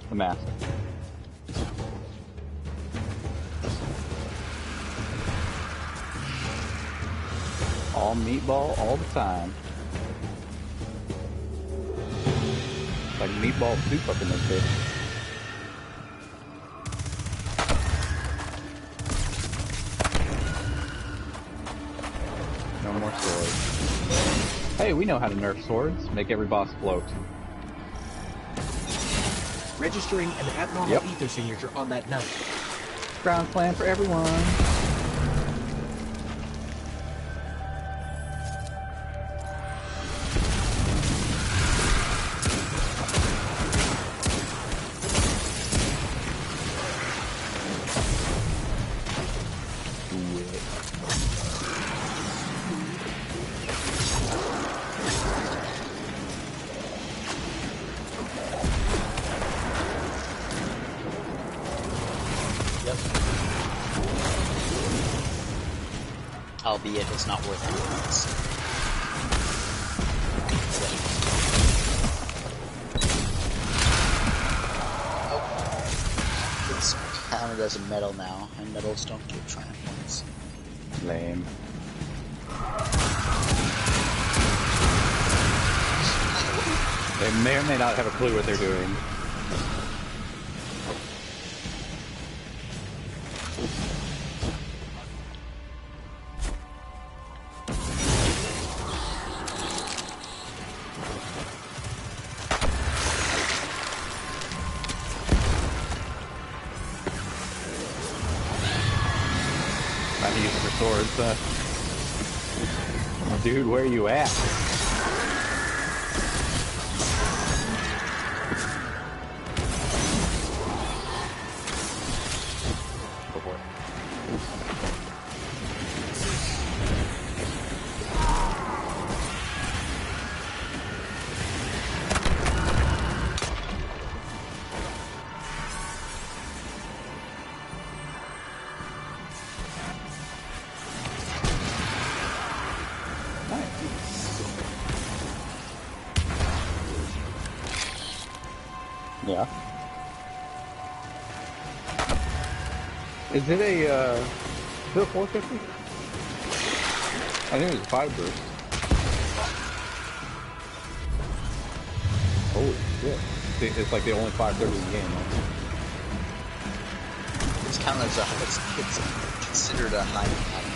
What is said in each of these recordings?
The mask. All meatball all the time. Like meatball soup up in this bitch. No more swords. Hey, we know how to nerf swords. Make every boss float. Registering an abnormal ether signature on that knight. Ground slam for everyone. Albeit it's not worth it. Oh. It's counted as a medal now, and medals don't give triumph points. Lame. They may or may not have a clue what they're doing. Dude, where are you at? Go for it. Yeah. Is it a 450? I think it was a 5 burst. Holy shit. It's like the only 530 in the game, right? It's counted as it's considered a high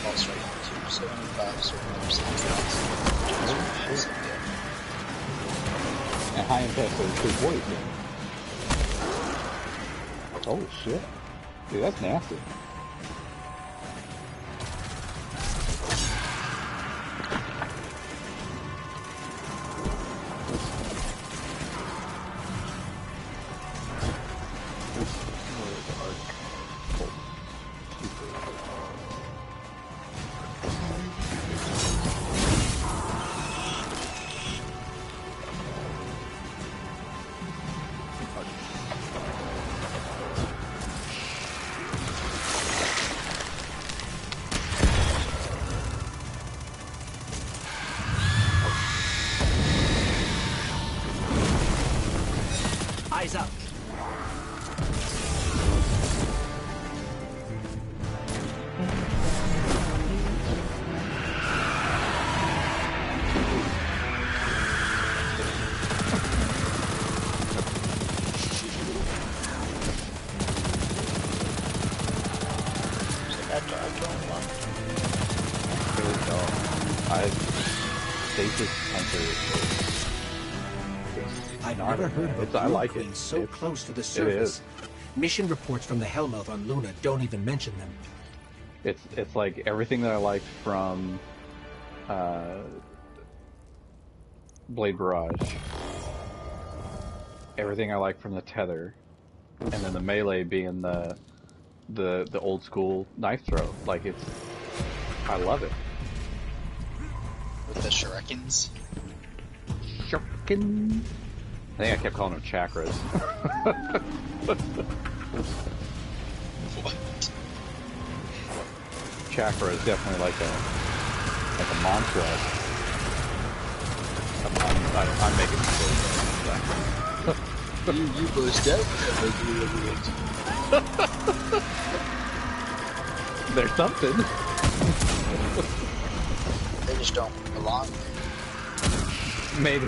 pulse right now too, so only 5 And high impact is 240. Holy shit. Dude, that's nasty. Eyes up. I've never heard of a I like queen it. so close to the surface. Mission reports from the Hellmouth on Luna don't even mention them. It's like everything that I liked from Blade Barrage. Everything I liked from the Tether. And then the melee being the old school knife throw. Like I love it. With the shurikens? Shuriken. I think I kept calling them chakras. What? Chakra is definitely like a mantra. I'm making mistakes. You most definitely There's something. They just don't belong there. Maybe.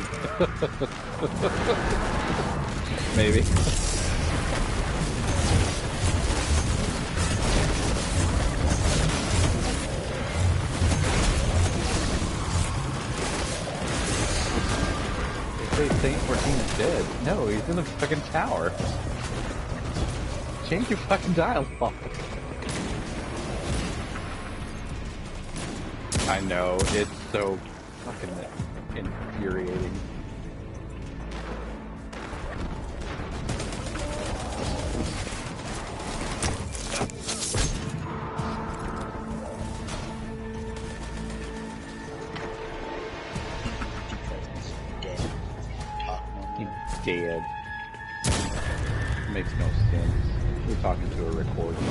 Maybe. They say Saint 14 is dead. No, he's in the fucking tower. Change your fucking dialogue. I know, it's so fucking infuriating. He's dead. Makes no sense. We're talking to a recording.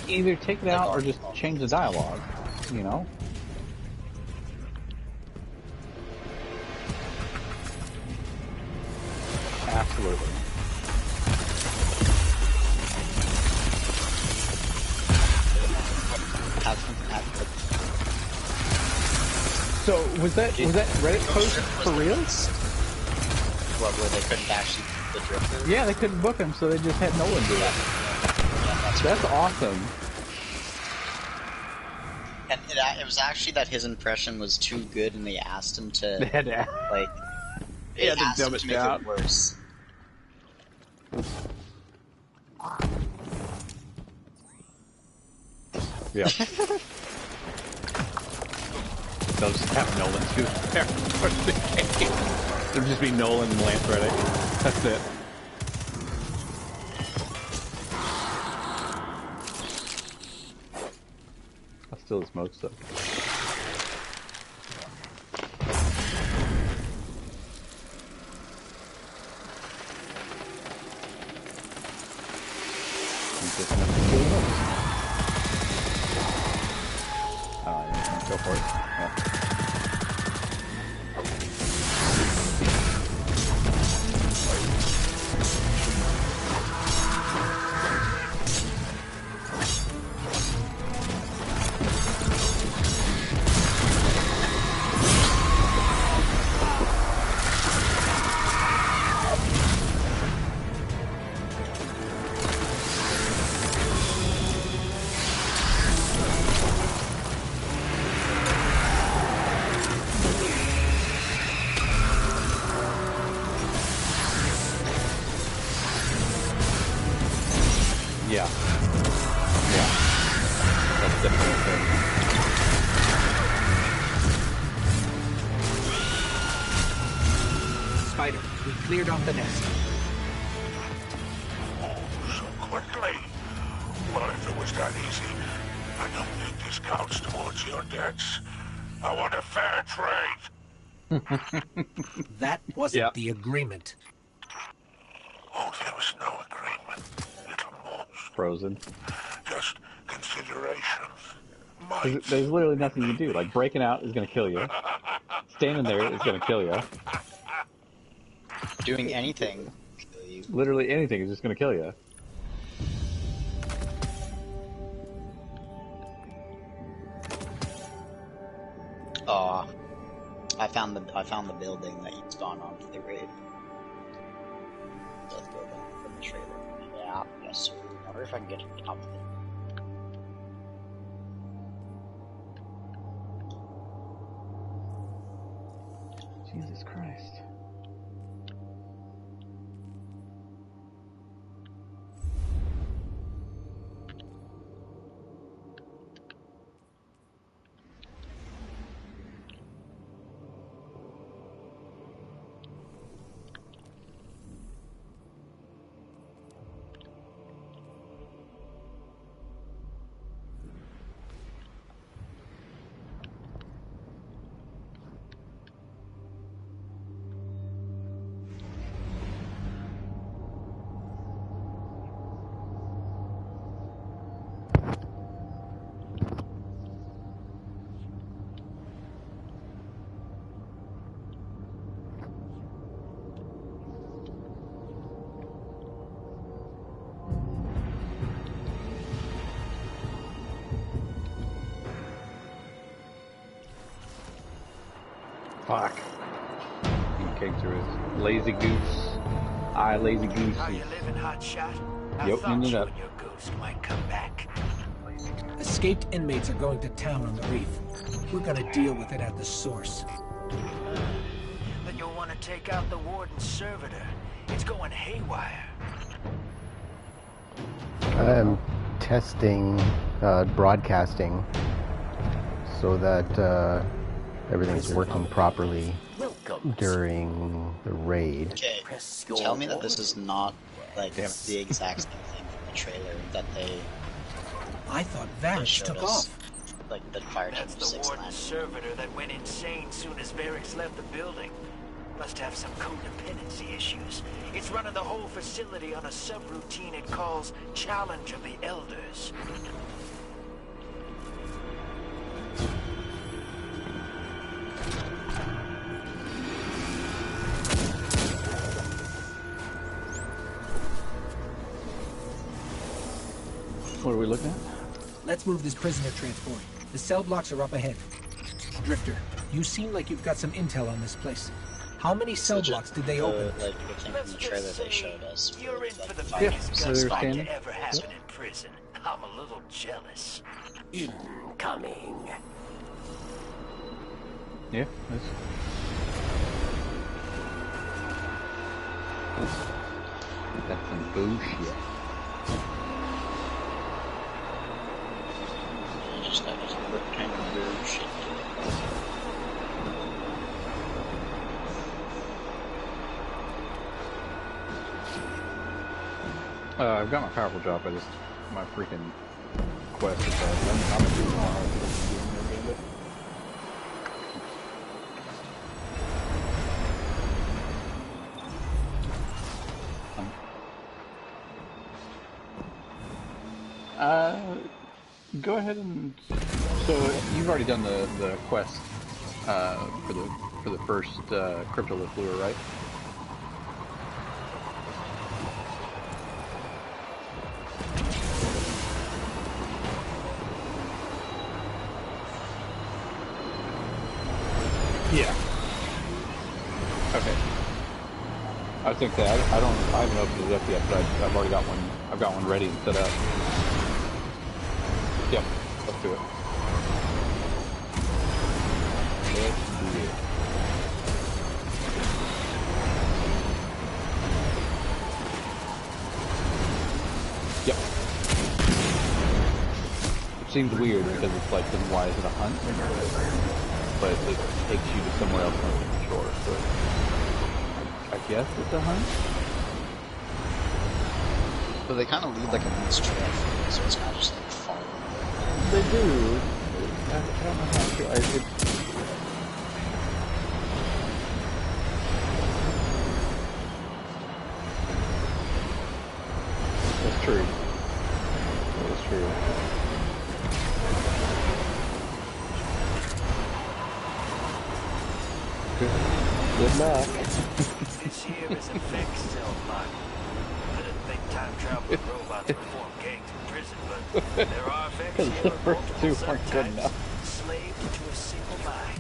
Either take it out or just change the dialogue, you know? Absolutely. So was that Reddit post for real? What, where they couldn't actually the Drifter? Yeah, they couldn't book him, so they just had Nolan do that. Yeah, That's awesome. And it was actually that his impression was too good, and they asked him They to had to, like. they had to asked dumb him it to make down. it worse. Yeah. They'll just have Nolan do their part of the game. It'll just be Nolan and Lance Reddick. That's it. I'll steal the smoke stuff. Go for it. Yeah. Yeah. Yeah. That's definitely a thing. Spider, we cleared off the nest. So quickly. Well, if it was that easy, I don't think this counts towards your debts. I want a fair trade. That wasn't Yeah. the agreement. Oh, there was no agreement. Little more. Frozen. Just considerations. There's literally nothing you can do. Like, breaking out is going to kill you. Standing there is going to kill you. Doing anything will kill you. Literally anything is just going to kill you. Oh, I found the building that you spawned on for the raid. Let's go back from the trailer. Yeah, yes sir. I wonder if I can get to the top of it. Jesus Christ. Fuck. He came through his lazy goose. Lazy goose. How you living, hotshot? I Yep, thought no, you no. and your ghost might come back. Escaped inmates are going to town on the reef. We're gonna deal with it at the source. Then you'll want to take out the warden's servitor. It's going haywire. I'm testing broadcasting so that everything's working properly during the raid. Okay, tell me that this is not like the exact same thing from the trailer that they I thought Varys showed took us. off. Like the fire team That's of the 6 warden's servitor that went insane soon as Varix left the building. Must have some codependency issues. It's running the whole facility on a subroutine it calls Challenge of the Elders. What are we looking at? Let's move this prisoner transport. The cell blocks are up ahead. Drifter, you seem like you've got some intel on this place. How many cell blocks did they open? Like the thing from the trailer they showed us. You're in for the fire biggest team of six gunfight men. to ever happen in prison. I'm a little jealous. Incoming. Yeah, that's some bullshit. Just that was a rectangular shit. I've got my powerful drop. My freaking quest is I'm gonna do tomorrow. Go ahead and so you've already done the quest for the first cryptolith lure, right? Yeah. Okay. I think that I haven't opened it up yet, but I've already got one. I've got one ready and set up. Yep. Let's do it. Let's do it. Yep. It seems weird because it's like, then why is it a hunt? But it takes you to somewhere else on the shore, so I guess it's a hunt? But they kind of leave like a nice trail for you, so it's not just like following. They do. I don't know how to. That's true. That is true. Good luck. This here is a fixed cell block. I didn't think time travel robots would form gangs in prison, but there are effects Because here the of first two multiple weren't good subtypes, enough. enslaved to a single mind.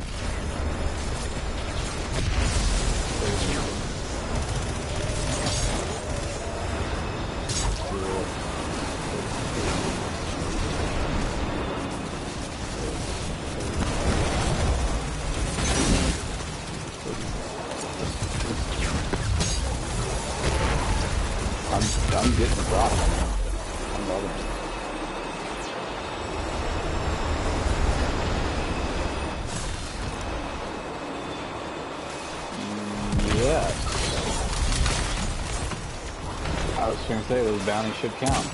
I'm getting the drop. I'm loving it. Yeah. I was going to say those bounties should count.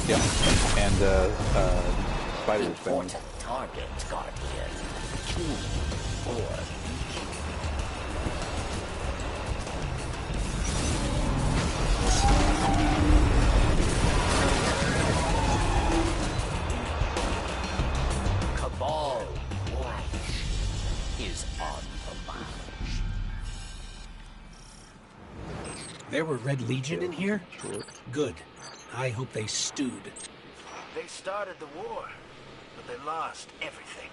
Yeah. And Spider's bounty. Target, Guardian. Key or Cabal Watch is on the march. There were Red Legion in here? Sure. Good. I hope they stewed. They started the war, but they lost everything.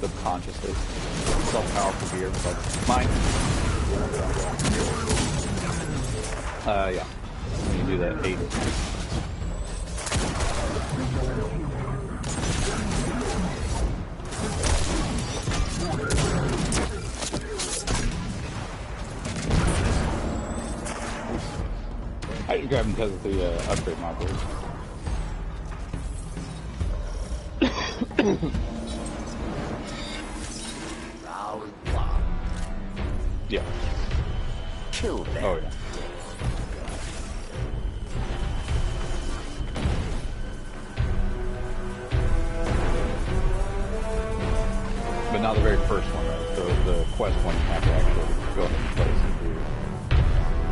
Subconsciously. Self-powerful gear. Like, mine. Yeah. When you do that 8. I can grab them because of the upgrade modules. Round 1. Yeah. Kill them. Oh, yeah. But not the very first one, right? The quest one you have to actually go ahead and place and do.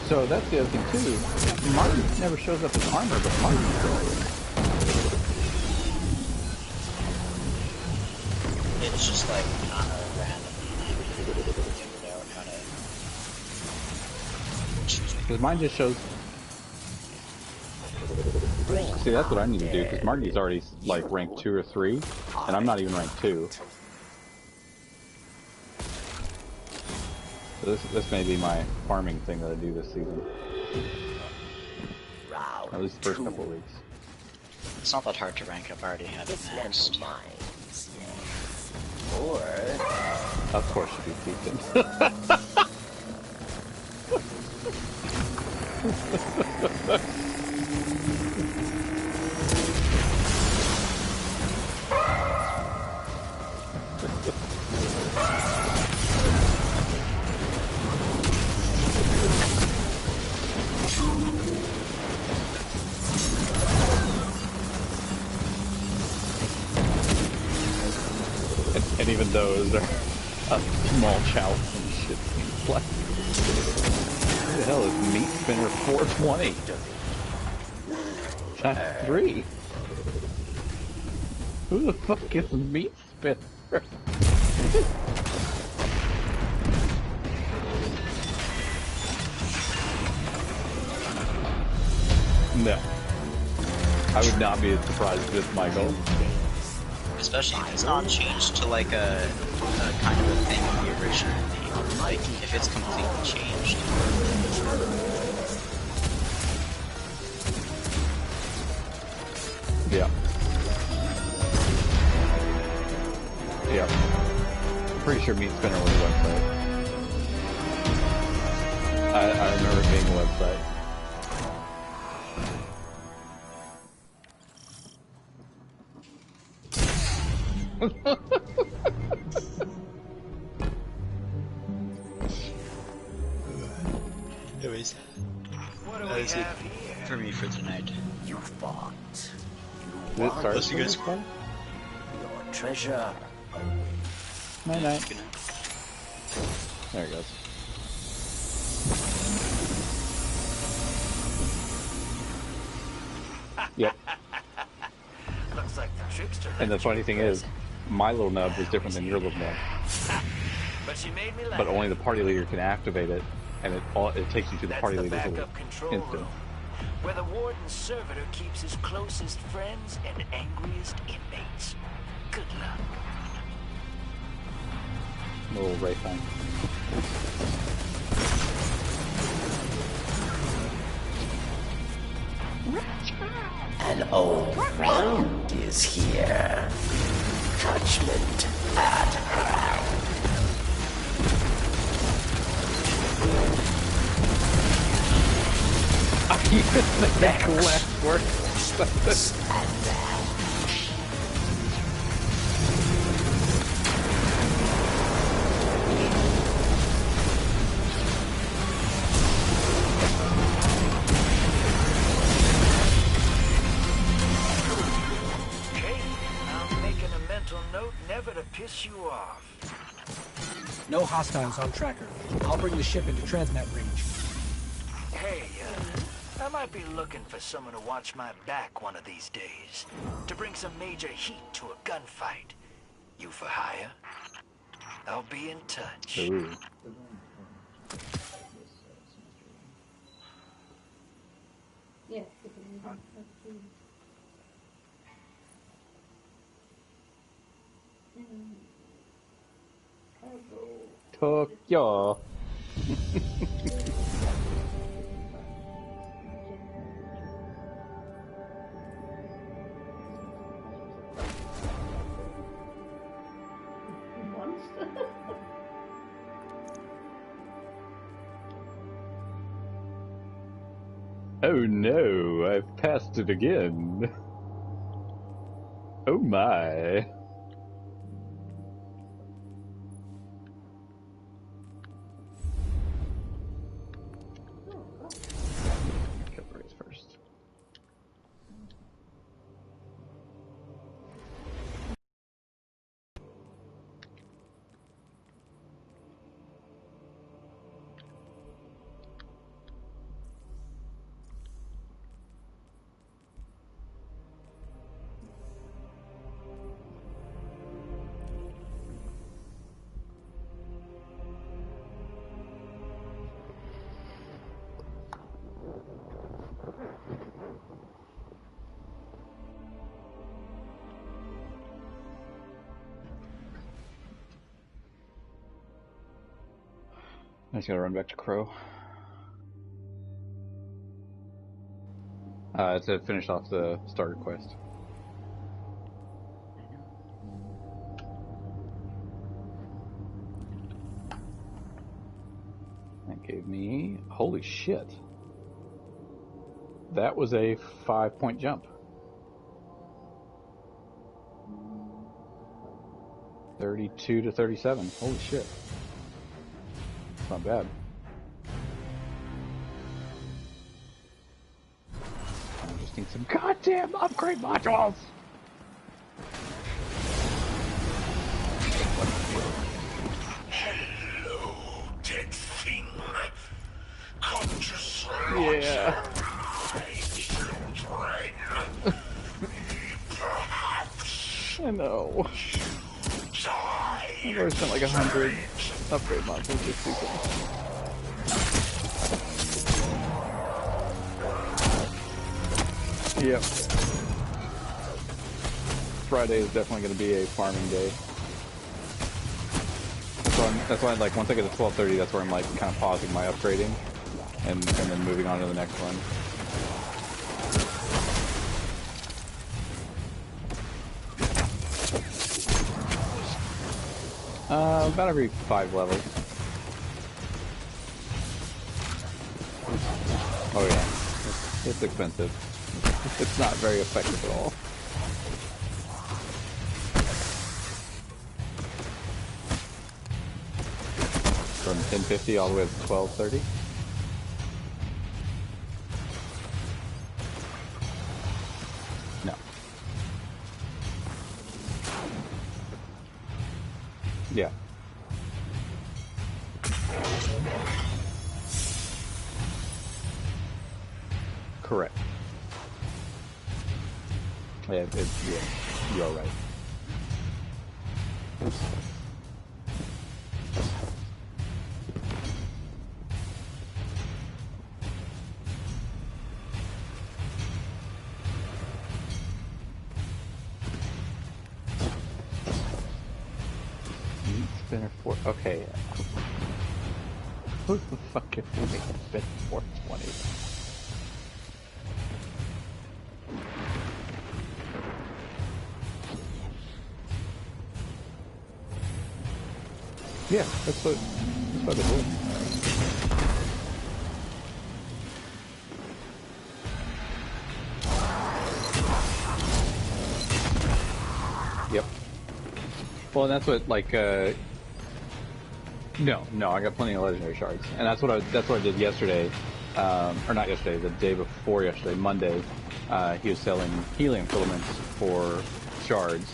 So that's the other thing too. Martin never shows up as armor, but Martin does. It's just like kind of random. Figured out how to. Excuse me. Because mine just shows. See, that's what I need to do, because Marty's already like rank 2 or 3, and I'm not even rank 2. So this may be my farming thing that I do this season. At least the first couple of weeks. It's not that hard to rank up. I already have it maxed. Or Of course you do, Ethan. And even those are a small chalice and shit. What? Who the hell is Meat Spinner 420? That's 3. Who the fuck is Meat Spinner? No. I would not be as surprised if it's Michael. Especially if it's not changed to like a kind of a thing in the original theme. Like if it's completely changed. Yeah. Yeah. I'm pretty sure Meat Spinner was a website. I remember it being a website. Anyways, What do that we is it have here? for me for tonight. you fought. Did it start Unless you guys- fun? Your treasure. Night night. Good night. There it goes. Yep. Looks like the trickster. And the funny thing is, my little nub is different than your little nub. But she made me laugh. But only the party leader can activate it, and it takes you to the That's party the leader's little backup control instant. room, where the warden's servitor keeps his closest friends and angriest inmates. Good luck. Little ray thing. An old friend is here. Judgment at hand. You just make that last word. Okay, I'm making a mental note never to piss you off. No hostiles on tracker. I'll bring the ship into transmat range. Hey, I might be looking for someone to watch my back one of these days. To bring some major heat to a gunfight. You for hire? I'll be in touch. Ooh. Yes. Tokyo. Oh no, I've passed it again. Oh my. Kill the race first. I just gotta run back to Crow. To finish off the starter quest. That gave me... Holy shit. That was a 5-point jump. 32 to 37. Holy shit. It's not bad. I just need some goddamn upgrade modules! Hello, dead thing. Come to slaughter my children. Perhaps I know. die. I've already spent like 100 upgrade modules just stupid. Yep. Friday is definitely going to be a farming day. That's why, like, once I get to 12:30, that's where I'm like kind of pausing my upgrading, and then moving on to the next one. About every 5 levels. Oh yeah, it's expensive. It's not very effective at all. From 1050 all the way up to 1230. No. Yeah. Correct. Yeah, yeah, you're right. Spinner 4. Okay. Who the fuck can make a spin 420? Yeah, that's what they do. Yep. Well, and that's what like no, I got plenty of legendary shards, and that's what I did yesterday, or not yesterday, the day before yesterday, Monday. He was selling helium filaments for shards,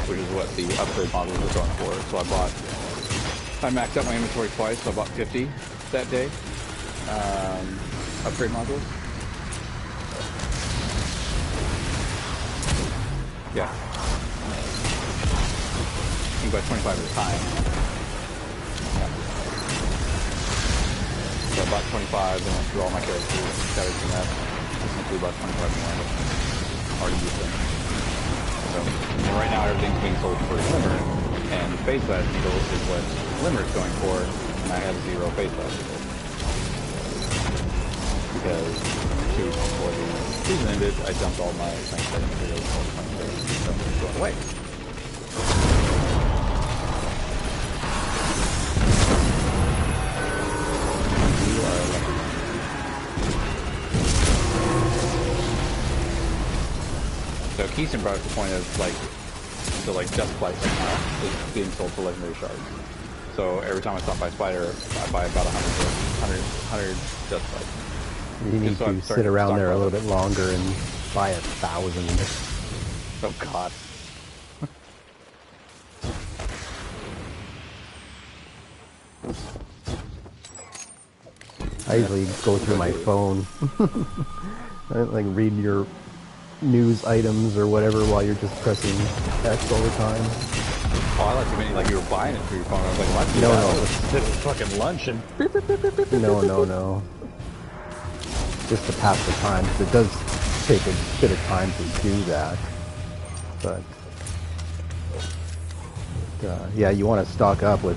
which is what the upgrade modules were going for. So I maxed out my inventory twice, so I bought 50 that day. Upgrade modules. Yeah. You can buy 25 at a time. Yeah. So I bought 25 and went through all my characters and scattered from that. Essentially about 25 more. Already used them. So right now everything's being sold for Glimmer, and Phase Blast Needle is what Glimmer's going for, and I have 0 Phase Blast Needle. Because 2 weeks before the season ended, I dumped all my Sunset materials all the so it's going away. You are lucky. So Keystone brought up the point of like Dust Flight right now is being sold for legendary shards. So every time I stop by Spider, I buy about 100 Dust Flights. You need to sit around there a little bit longer and buy 1,000. Oh God. I usually go through my phone. I don't like read your news items or whatever while you're just pressing X all the time. Oh, I thought you meant like you were buying it through your phone. I was like, what? No. Sit at fucking lunch and No. Just to pass the time, because it does take a bit of time to do that. But yeah, you want to stock up with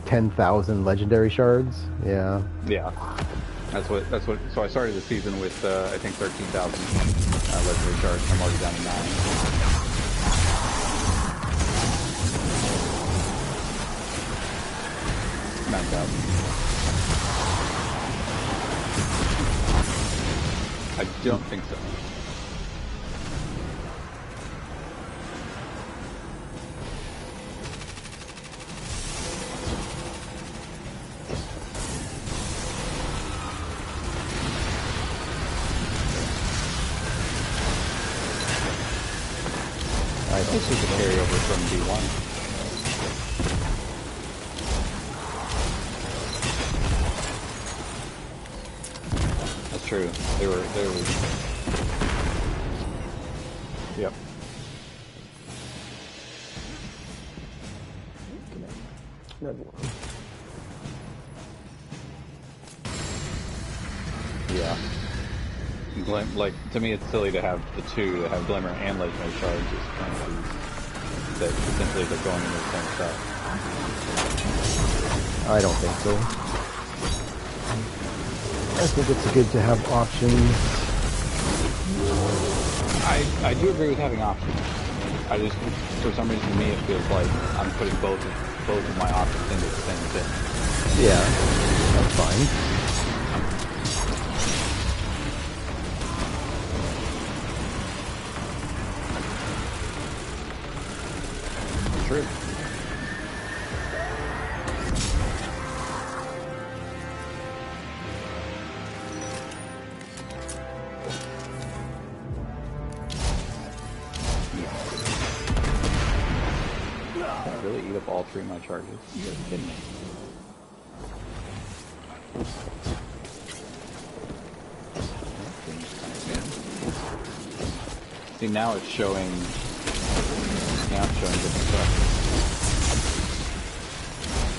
10,000 legendary shards. Yeah. Yeah. That's what. So I started the season with I think 13,000 legendary shards. I'm already down to 9. 9,000. I don't think so. I think this is a carryover from D1. That's true. They were. Yep. Yeah. Like, to me, it's silly to have the two, to have Glimmer and Legendary Shards, just kind of that essentially they're going into the same stuff. I don't think so. I think it's good to have options. I do agree with having options. I just, for some reason, to me, it feels like I'm putting both of my options into the same thing. Yeah, that's fine. True. Can I really eat up all 3 of my charges? You guys are kidding me. See, now it's showing. Now it's showing different stuff.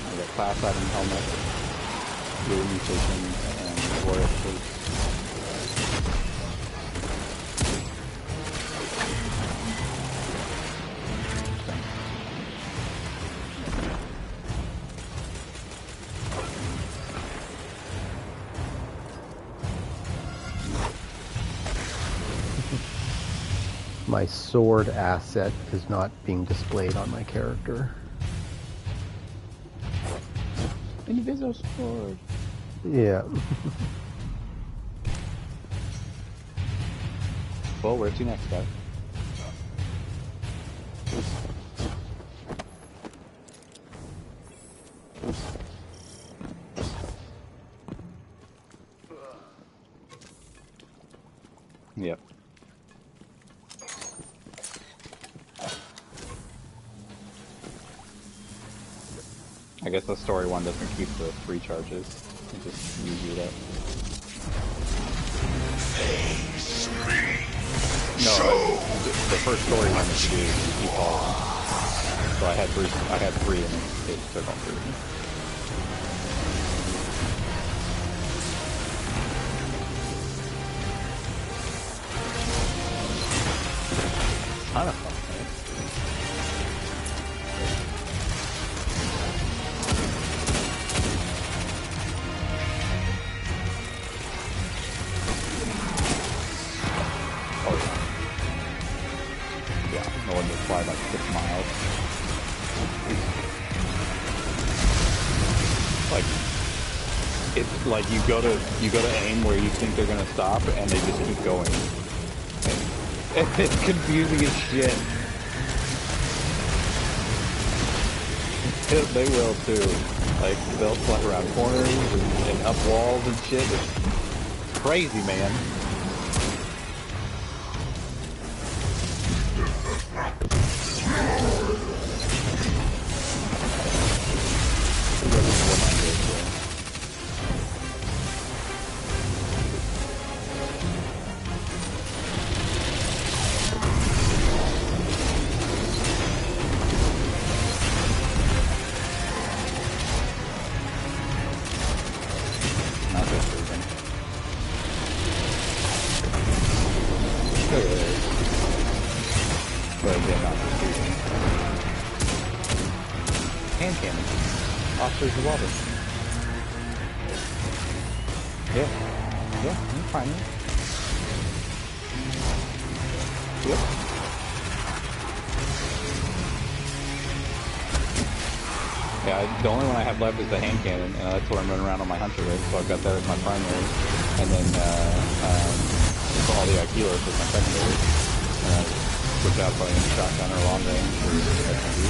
I got class item helmet, blue mutations, and royal fleet. My sword asset is not being displayed on my character. Invisible sword. Yeah. Well, where's the next guy? Yep. I guess the story one doesn't keep the free charges. It just use it up. No, the first story one that you do, you keep all of them. So I had three and it took all three of them. Kind of fun, right? Oh yeah. Yeah, no one would fly like 6 miles. Like, it's like you go to aim where you think they're gonna stop and they just keep going. It's confusing as shit. They will too. Like, they'll fly around corners and up walls and shit. It's crazy, man. Hand cannon. Officers of water. Yeah. Yeah, I'm fine. Yep. Yeah, the only one I have left is the hand cannon, and that's what I'm running around on my hunter with, so I've got that as my primary. And then, all the Aikilos as my secondary. Switch out by any shotgun or long range for SMG.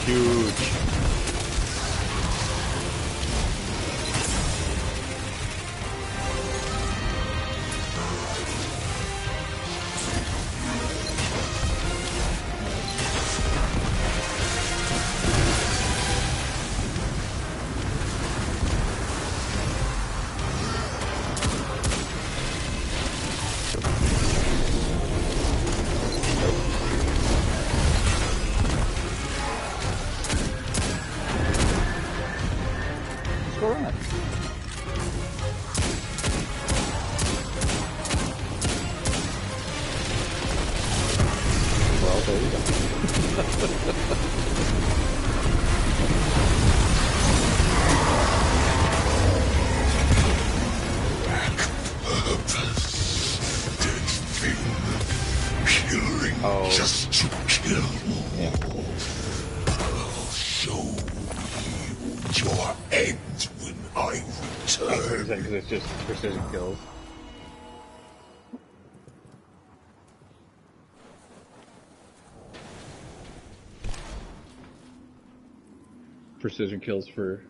Huge. Just to kill. Yeah. I'll show you your end when I return. Because it's just precision kills. Precision kills for...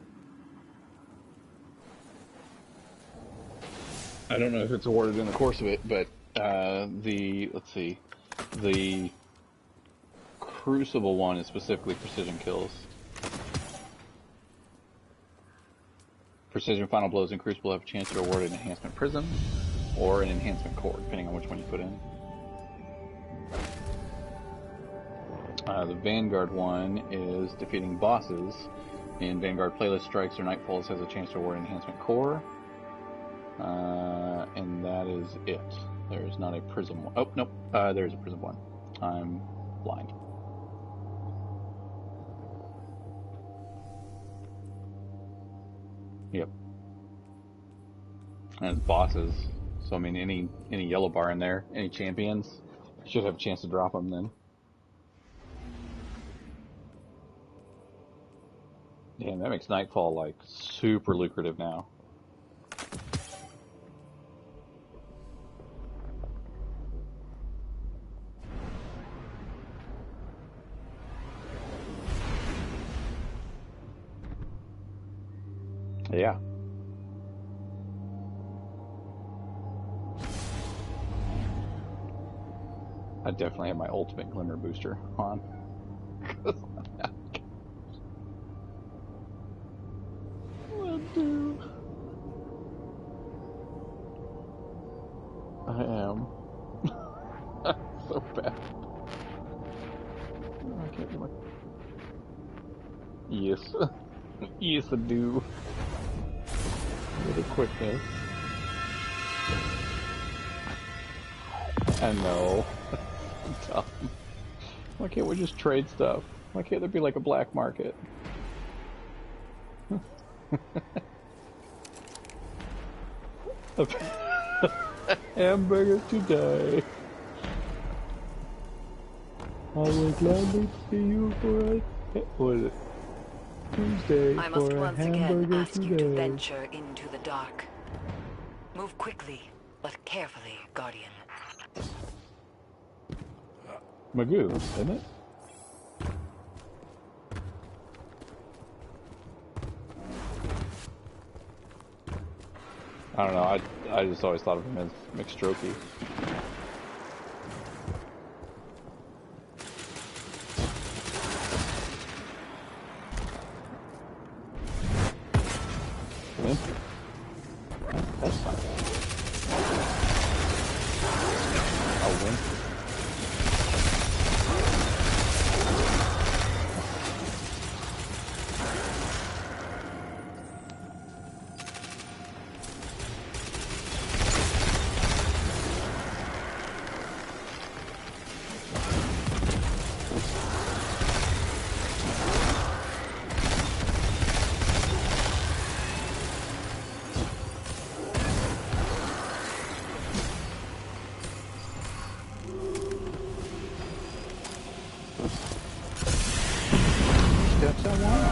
I don't know if it's awarded in the course of it, but let's see, the Crucible one is specifically precision kills. Precision final blows in Crucible have a chance to award an enhancement prism or an enhancement core, depending on which one you put in. The Vanguard one is defeating bosses. In Vanguard Playlist Strikes or Nightfalls has a chance to award an enhancement core. And that is it. There's not a prism one. Oh, nope. There's a prism one. I'm blind. Yep. And it's bosses. So I mean, any yellow bar in there, any champions, should have a chance to drop them then. Damn, that makes Nightfall like super lucrative now. Yeah. I definitely have my ultimate glimmer booster on. What do? I am. So bad. I can't do my... Yes. Yes, I do. With a quickness. I know. Dumb. Why can't we just trade stuff? Why can't there be like a black market? Hamburger today. I will gladly see you for a... What is it? Tuesday I must for a once again hamburger ask you to today. venture into the dark. Move quickly, but carefully, Guardian. Magoo, isn't it? I don't know, I just always thought of him as McStrokey. Win? That's fine. I'll win. Steps I want.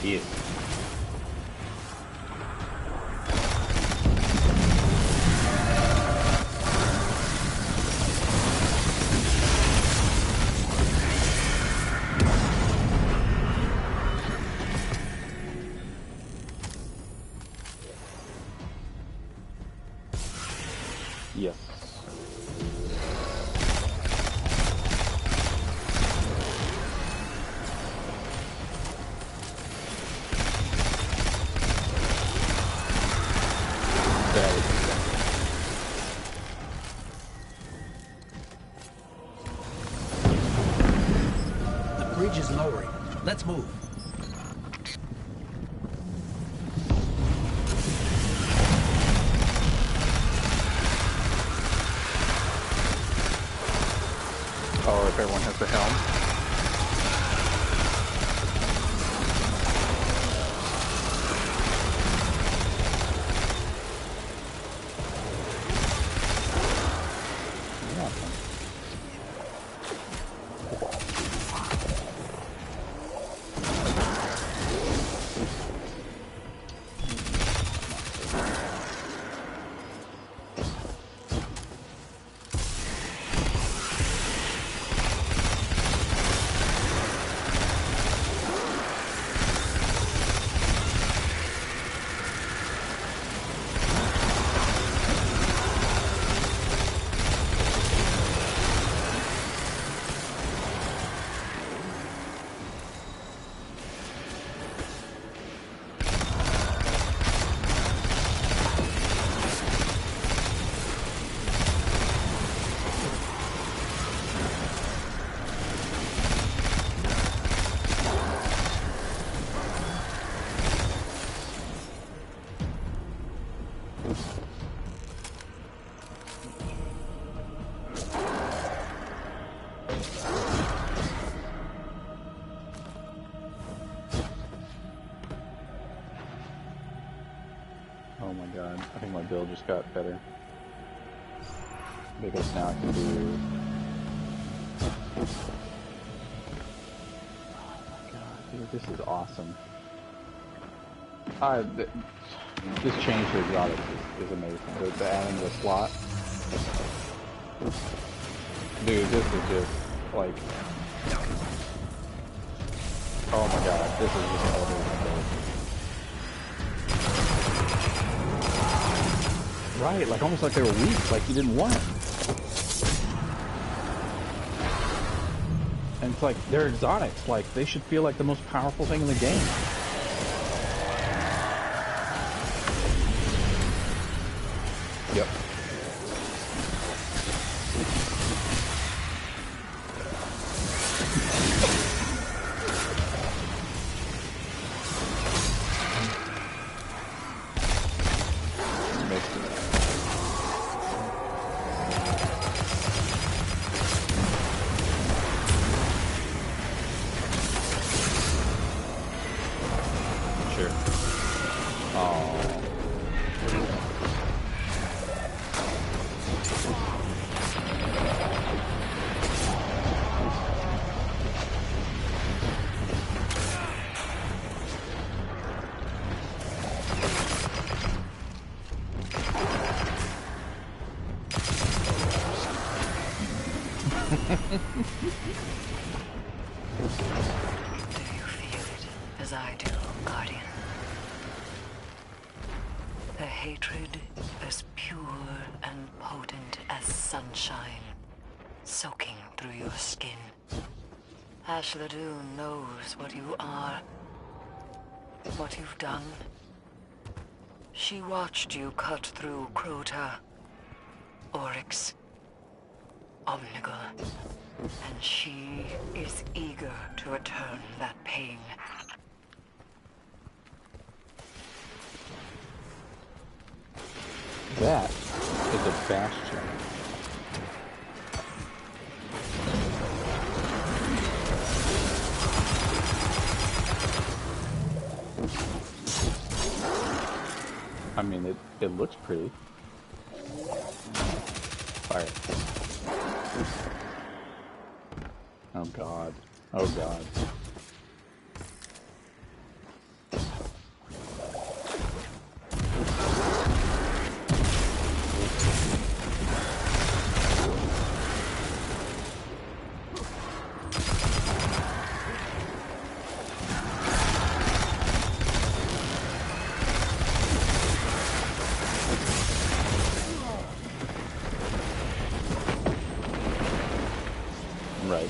Yes. Yes. The bridge is lowering. Let's move. Or if everyone has the helm. god, I think my build just got better. Because now I can do... Oh my god, dude, this is awesome. This change to exotics is amazing. The adding the slot. Dude, this is just, like... Oh my god, this is just elevating my build. Right, like almost like they were weak, like you didn't want them. And it's like, they're exotics, like they should feel like the most powerful thing in the game. Yep. Ashladun knows what you are, what you've done. She watched you cut through Crota, Oryx, Omnigul, and she is eager to return that pain. That is a bastion. I mean, it looks pretty. Fire. Oh god. Oh god. Right.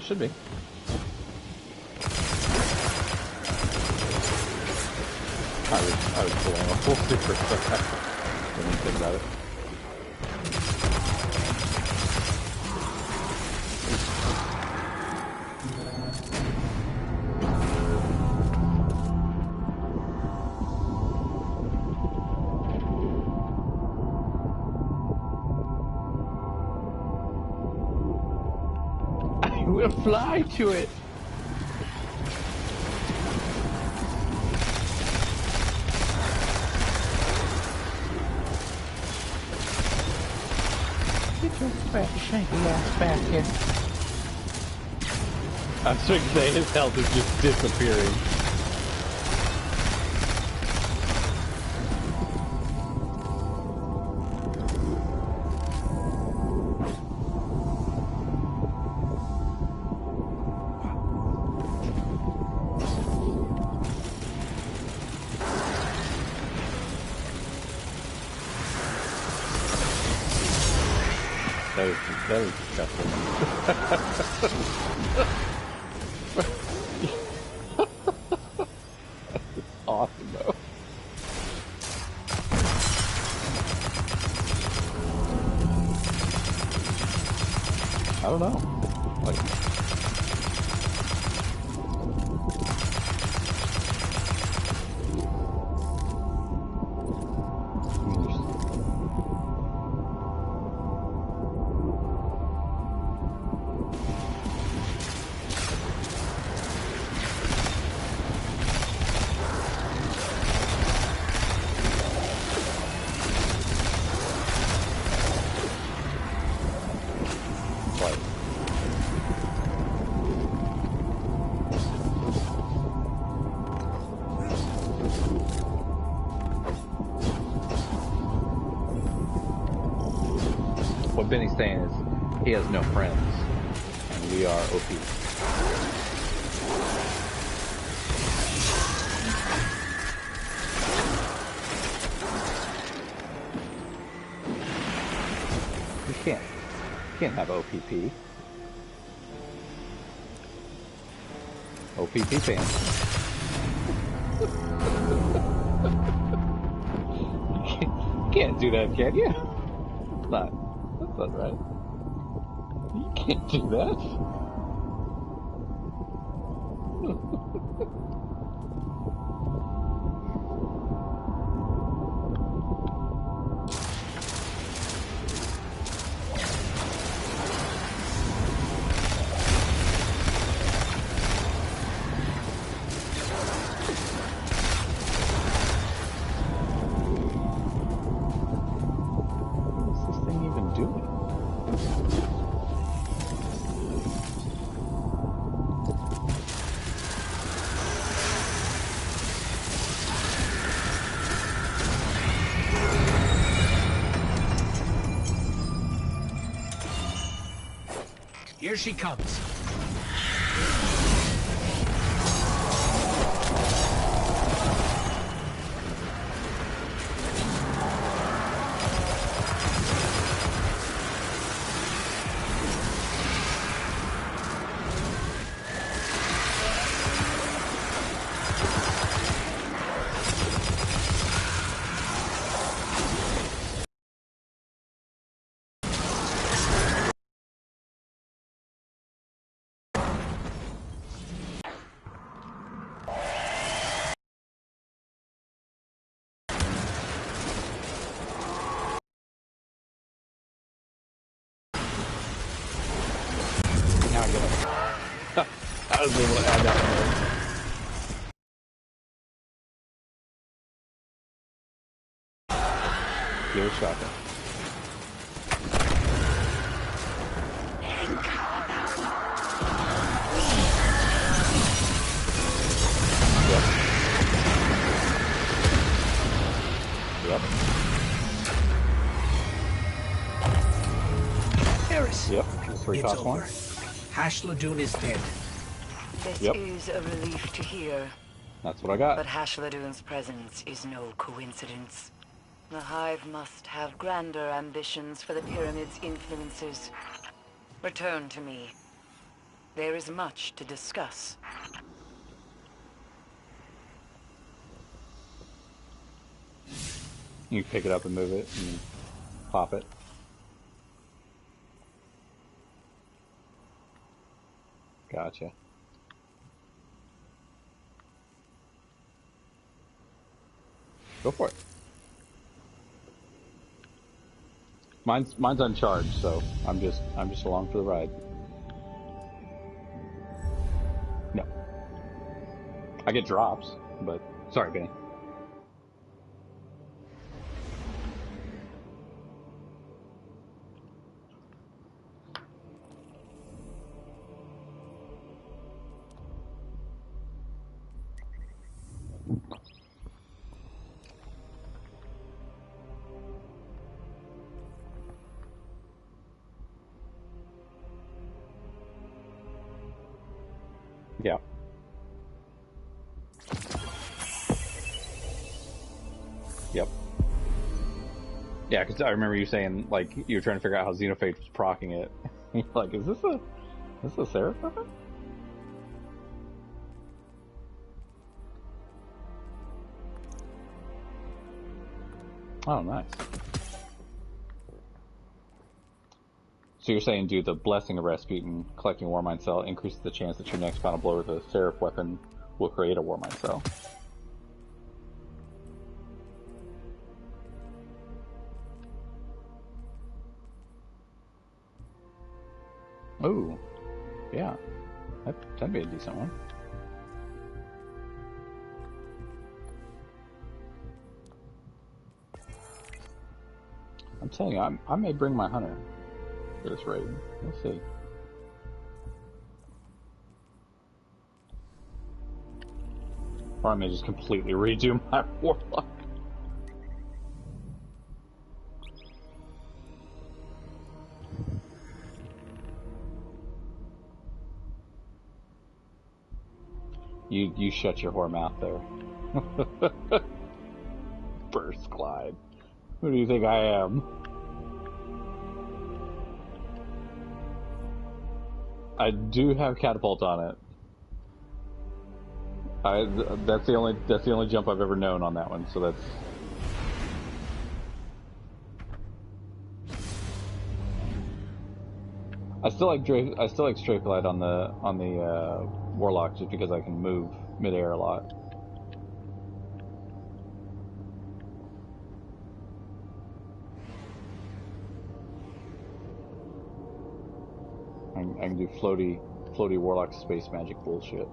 Should be. I was pulling a full super set. Didn't even think about it. We'll fly to it. Get your fat, shanky ass back here. I'm trying to say his health is just disappearing. That was disgusting. Awesome though. I don't know. Like, what Benny's saying is he has no friends, and we are OP. You can't have OPP. OPP fans. You can't do that, can you? That's not right. You can't do that. What's this thing even doing? Here she comes. Now I get it. I was able to add that one. Give it a shot then. Yep. Eris. Yep. Three It's cost over. one. Hash Ladoon is dead. This Yep. is a relief to hear, That's what I got. but Hash Ladoon's presence is no coincidence. The Hive must have grander ambitions for the Pyramid's influences. Return to me. There is much to discuss. You pick it up and move it and pop it. Gotcha. Go for it. Mine's uncharged, so I'm just along for the ride. No. I get drops, but sorry, Benny. Yeah. Yep. Yeah, because I remember you saying, like, you were trying to figure out how Xenophage was proccing it. You're like, is this a Seraph weapon? Oh, nice. So you're saying do the Blessing of Rasputin, collecting Warmind Cell increases the chance that your next final blow with a Seraph weapon will create a Warmind Cell. Ooh, yeah, that'd be a decent one. I'm telling you, I may bring my hunter for this raid. We'll see. Or I may just completely redo my Warlock. You shut your whore mouth there. Burst Clyde. Who do you think I am? I do have catapult on it. That's the only jump I've ever known on that one, so that's... I still like Strafe Glide on the Warlock just because I can move midair a lot. I can do floaty Warlock space magic bullshit.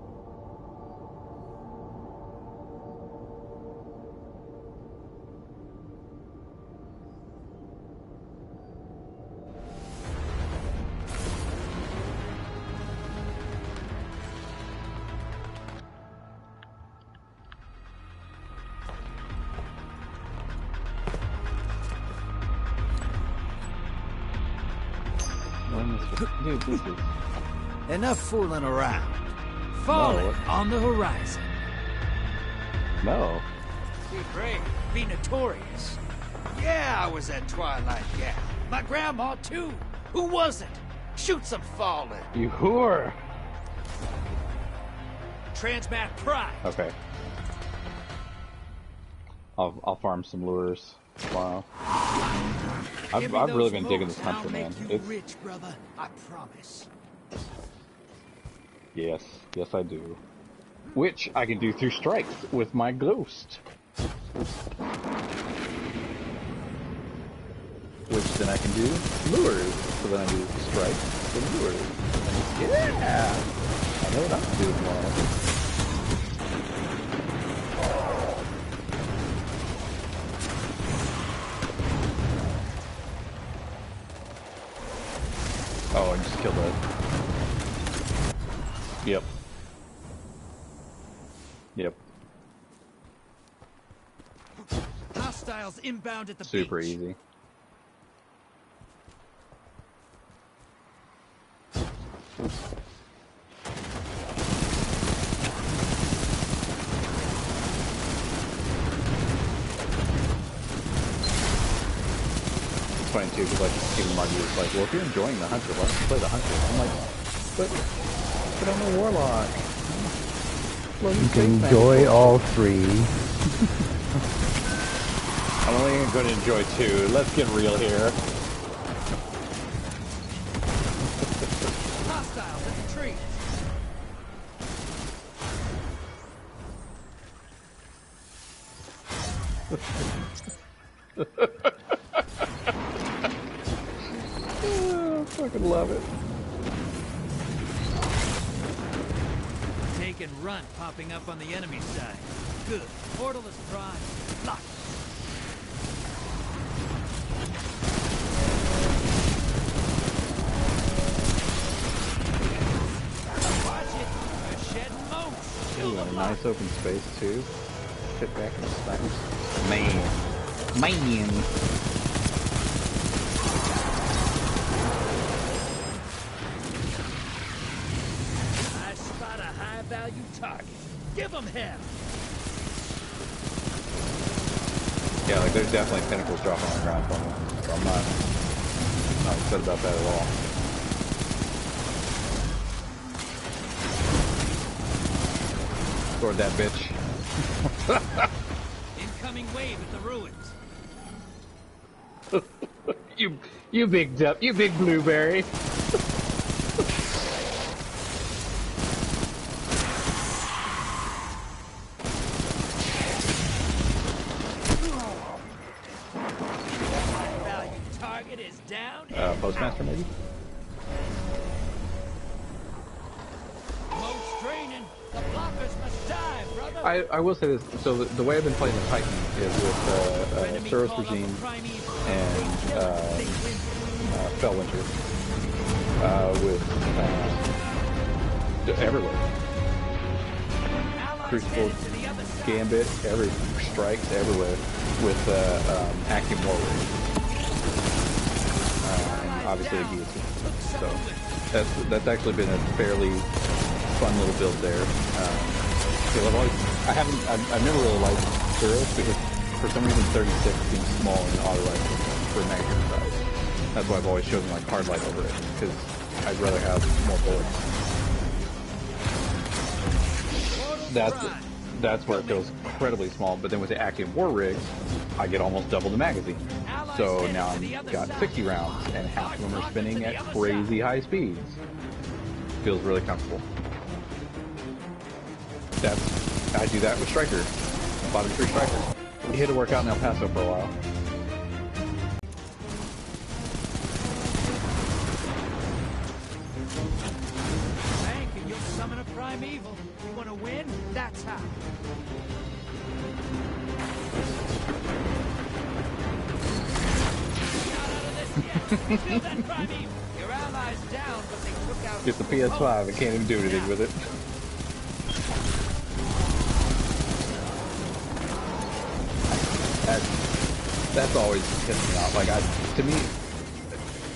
Dude, this is... Enough fooling around. Falling on the horizon. No. Be brave, be notorious. Yeah, I was at Twilight Gap. My grandma, too. Who wasn't? Shoot some falling. You whore! Transmat Prime. Okay. I'll farm some lures tomorrow. I've really been digging this country, man. It's rich, brother. I promise. Yes, I do. Which I can do through strikes with my ghost. Which then I can do lures. So then I do strikes and lures. Yeah! I know what I'm doing tomorrow. Oh, I just killed that. Yep. Hostiles inbound at the Super beach. easy. It's funny too, because like even Marty was like, well, if you're enjoying the Hunter, why don't you play the Hunter? I'm like, but I'm a Warlock. You can enjoy all three. I'm only going to enjoy two. Let's get real here. Hostiles at the tree. Oh, I fucking love it. Take and run popping up on the enemy side. Good. Portal is prime. Lock. Watch it. You're shedding moats. Ooh, a nice open space too. Sit back and smash. Man. I spot a high-value target. Give them hell. Yeah, like there's definitely pinnacles dropping on the ground for me. So I'm not upset about that at all. Sword that bitch. Incoming wave at the ruins. You big blueberry. Value target is down. Postmaster maybe? Moats draining. The blockers must die, brother. I will say this. So the way I've been playing the Titan is with Suros Regime and Fellwinter. With everywhere. Crucible, Gambit, strikes everywhere with Axiom Warrior. And obviously a guillotine. So that's actually been a fairly fun little build there. Because I've never really liked Suros because for some reason 36 seems small in auto rifle for a magazine size. That's why I've always chosen like hard light over it because I'd rather have more bullets. That's where it feels incredibly small. But then with the active war rigs, I get almost double the magazine. So now I've got 60 rounds and half of them are spinning at crazy high speeds. Feels really comfortable. I do that with Striker. Bottom 3 Striker. He had to work out in El Paso for a while. Bank and you'll summon a primeval. You want to win? That's how. Not out of this yet. Kill that primeval. Your allies down, but they took out. Get the PS5 and can't even do anything with it. That's always pissed me off. Like, to me,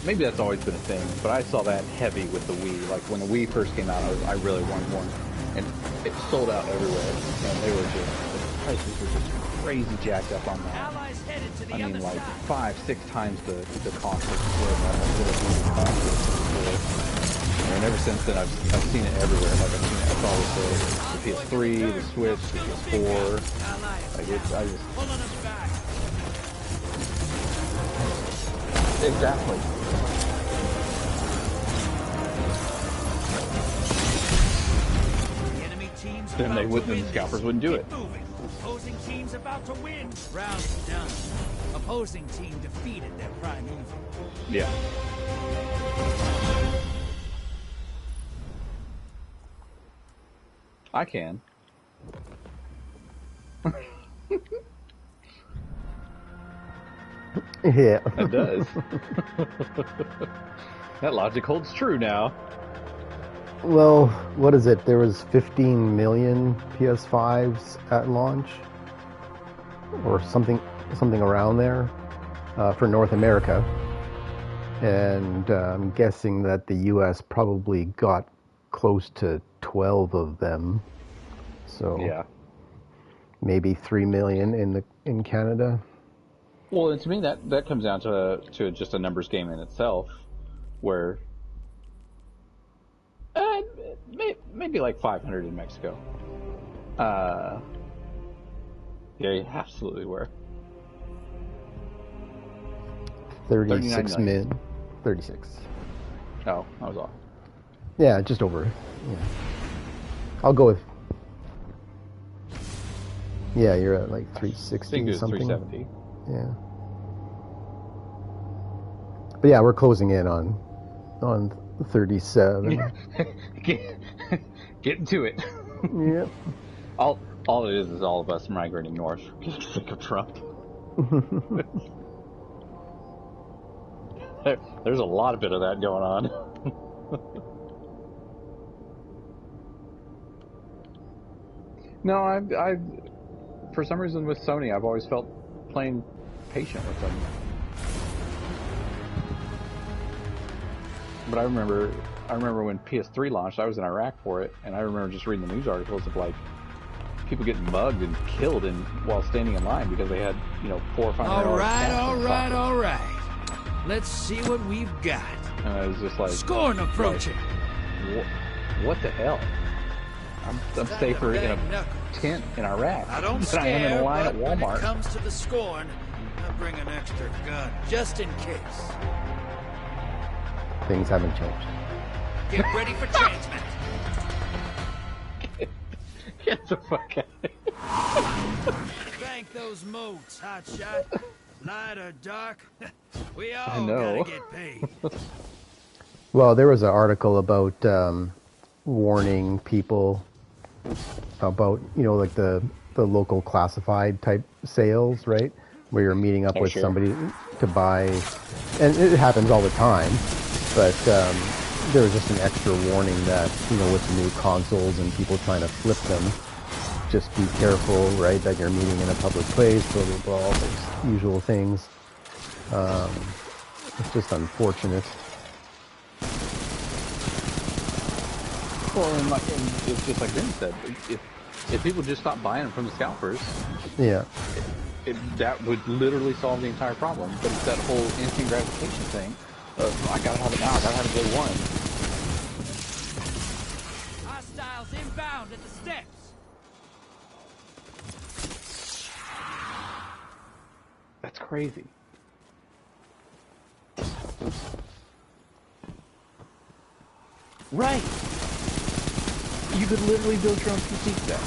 maybe that's always been a thing, but I saw that heavy with the Wii. Like, when the Wii first came out, I really wanted one. And it sold out everywhere. And they were just, the prices were just crazy jacked up on that. I mean, like, 5-6 times the cost of what a Wii cost before. And ever since then, I've seen it everywhere. Like, I've seen it, I saw it with the PS3, the Switch, the PS4. Like, I just... Exactly. Then they wouldn't, the scalpers wouldn't do it. Opposing team's about to win. Round done. Opposing team defeated their primeval. Yeah. I can. Yeah. It does. That logic holds true now. Well, what is it? There was 15 million PS5s at launch, or something around there, for North America, and I'm guessing that the U.S. probably got close to 12 of them. So yeah, maybe 3 million in Canada. Well, and to me that comes down to just a numbers game in itself, where maybe like 500 in Mexico. Yeah, you absolutely were. 36 million. 36. Oh, I was off. Yeah, just over. Yeah. I'll go with. Yeah, you're at like 360 I think it was something. 370. Yeah. But yeah, we're closing in on 37. Getting to it. Yep. All it is all of us migrating north, getting sick of Trump. There's a lot of bit of that going on. No, I've for some reason with Sony, I've always felt playing patient with them. But I remember when PS3 launched, I was in Iraq for it, and I remember just reading the news articles of like people getting mugged and killed while standing in line because they had, 400 or 500 cash. All right. Let's see what we've got. And I was just like, Scorn approaching. Like, what the hell? I'm safer in a tent in Iraq than I am in a line at Walmart. When it comes to the Scorn, I bring an extra gun just in case. Things haven't changed. Get ready for transmit. Get the fuck out of here. Bank those moats, hotshot. Light or dark, we all know. gotta get paid. Well, there was an article about warning people about, like the local classified type sales, right? Where you're meeting up with somebody to buy, and it happens all the time, but there was just an extra warning that, with the new consoles and people trying to flip them, just be careful, right, that you're meeting in a public place, blah, blah, blah, all those usual things. It's just unfortunate. Well, and it's just like Ben said, if people just stopped buying them from the scalpers, Yeah. that would literally solve the entire problem. But it's that whole instant gratification thing of, I gotta have it now, I gotta have it day one. Hostiles inbound at the steps. That's crazy. Right! You could literally build your own PC set.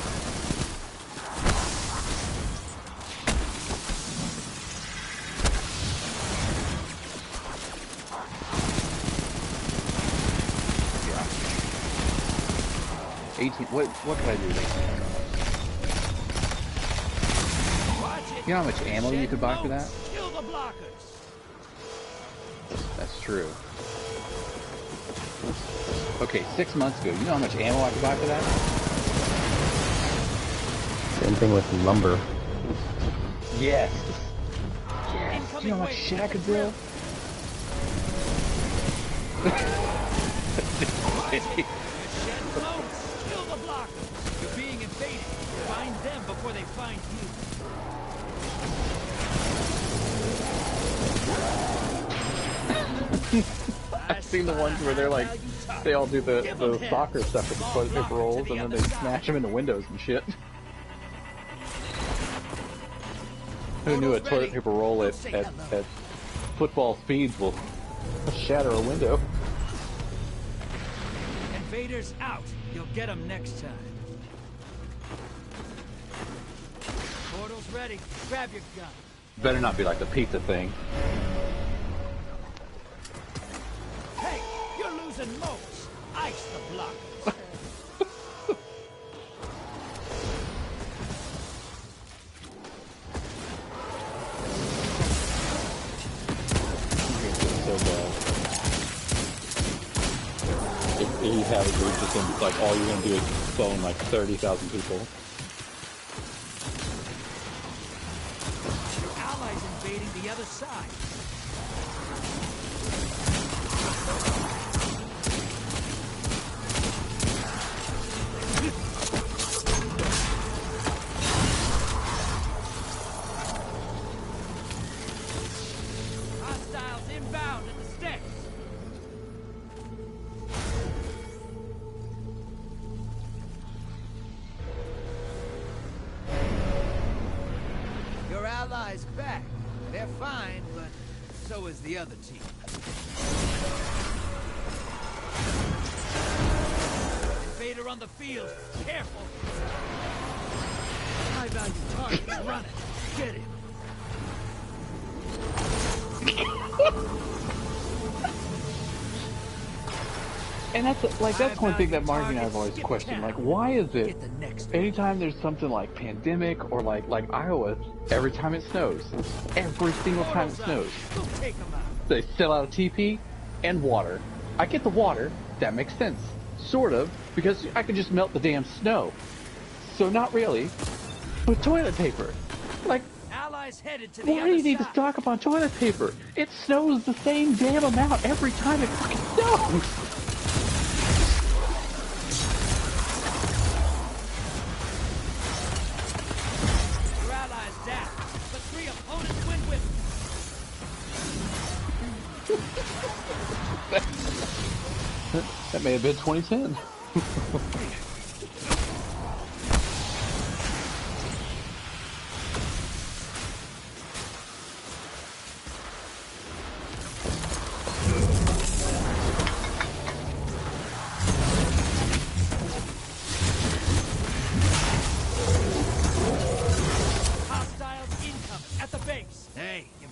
Yeah. 18, what can I do with 18? You know how much ammo you could buy for that? Kill the blockers. That's true. Okay, 6 months ago, you know how much ammo I could buy for that? Same thing with lumber. Yes. Yes. You know how much shit I could build? Kill the blockers. You're being invaded. Find them before they find you. I've seen the ones where they're like, they all do the soccer stuff with the toilet paper rolls, and then they smash them into windows and shit. Who knew a toilet paper roll at football speeds will shatter a window? Invaders out. You'll get them next time. Portal's ready. Grab your gun. Better not be like the pizza thing. Hey, you're losing motes. Ice the blockers. So bad. If you have it, you're just gonna, like, all you're gonna do is phone like 30,000 people. Your allies invading the other side. Hostiles inbound at the steps. Your allies back. They're fine, but so is the other team. Invader on the field. Careful. High value target is running. Get him. And that's one thing that Margie and I have always questioned. Like, why is it anytime there's something like pandemic or like Iowa, every time it snows, every single time it snows, they sell out a TP and water. I get the water, that makes sense, sort of, because I could just melt the damn snow. So not really, but toilet paper, like. Allies headed to the Why do you need to stock up on toilet paper? It snows the same damn amount every time it fucking snows. Your allies down, but 3 opponents win with That may have been 2010.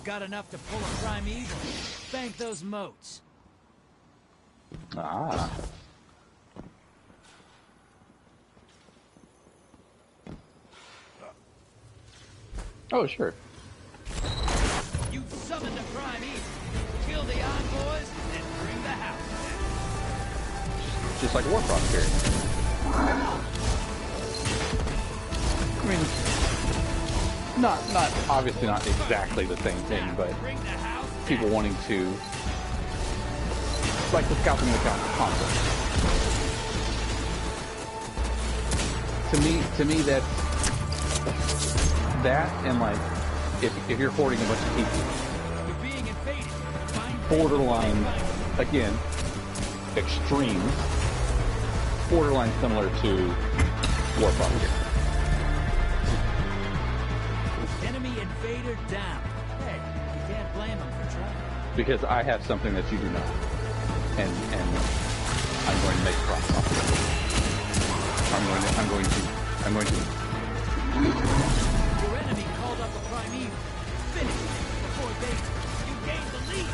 Got enough to pull a primeval. Bank those motes. Ah. Oh, sure. You summoned a primeval. Kill the envoys and bring the house down. Just like Warcraft here. I mean, not obviously not exactly the same thing, but people wanting to, like the scalping the console. to me, that and like, if you're hoarding a bunch of people, You're being invaded. borderline, again, extreme, borderline similar to War Propaganda. Enemy invader down. Hey, you can't blame him for trying. Because I have something that you do not, and I'm going to make profit off of it. I'm going to. Your enemy called up a primeval. Finish it before they do. You gained the lead.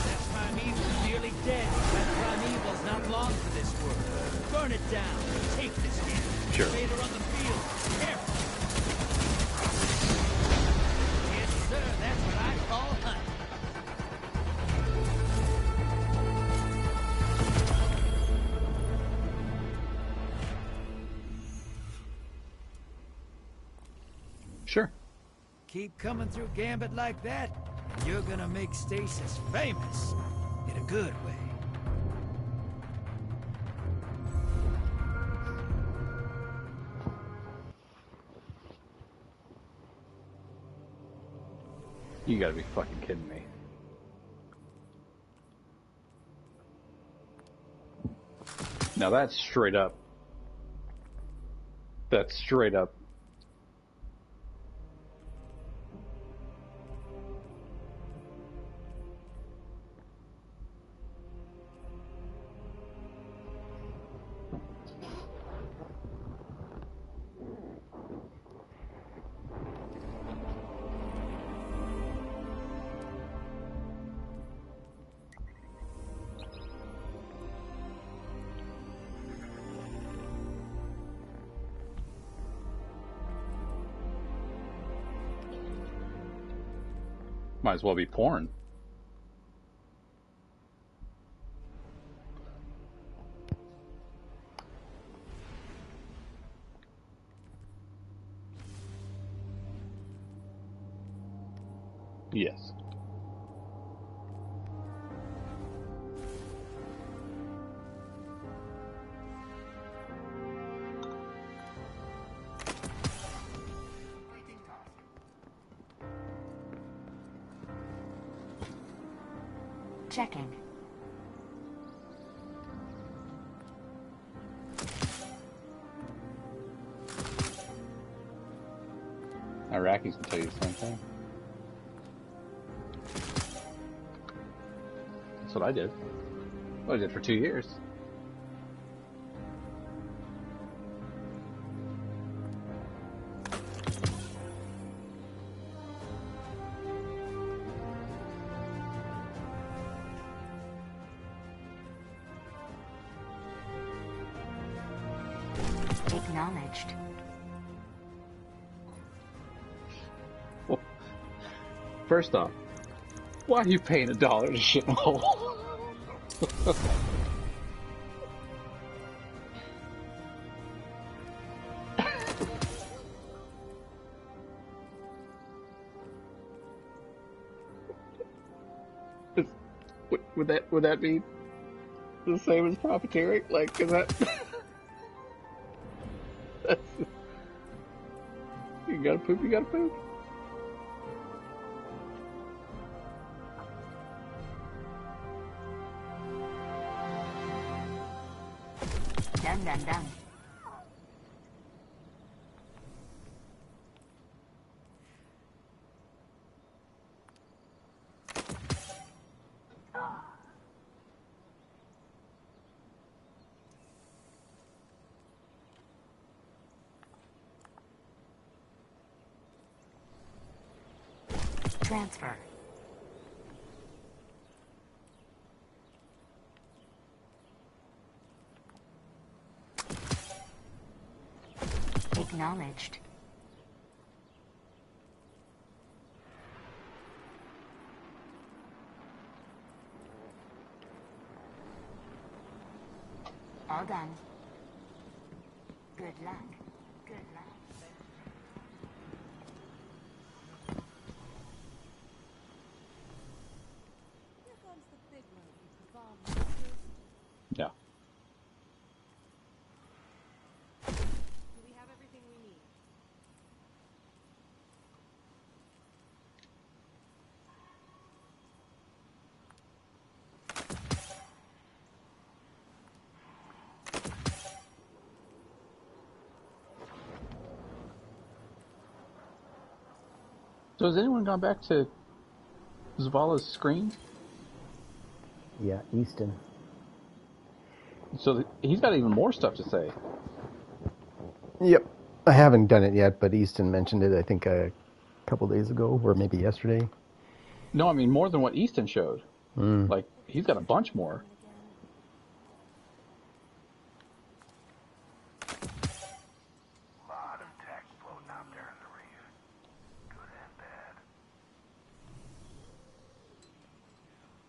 That primeval's nearly dead. That primeval's not long for this world. Burn it down. Take this game. Sure. Invader on the field. Careful. Yes, sir. That's what I call hunting. Sure. Keep coming through Gambit like that, and you're gonna make Stasis famous. In a good way. You gotta be fucking kidding me. Now that's straight up. That's straight up. Might as well be porn. Yes. Checking. Iraqis can tell you the same thing. That's what I did. What I did for 2 years. Acknowledged. Well, first off, why are you paying $1 to shit in a hole? Would that be the same as profiteering? Like, is that? You gotta poop. You gotta poop. Done. Transfer. Acknowledged. All done. Good luck. Good luck. Here comes the big one of these evolved monsters. Yeah. Do we have everything we need? So has anyone gone back to Zavala's screen? Yeah, Easton. So he's got even more stuff to say. Yep. I haven't done it yet, but Easton mentioned it, I think, a couple days ago, or maybe yesterday. No, I mean more than what Easton showed. Like, he's got a bunch more. Lot of tech floating out there in the reef. Good and bad.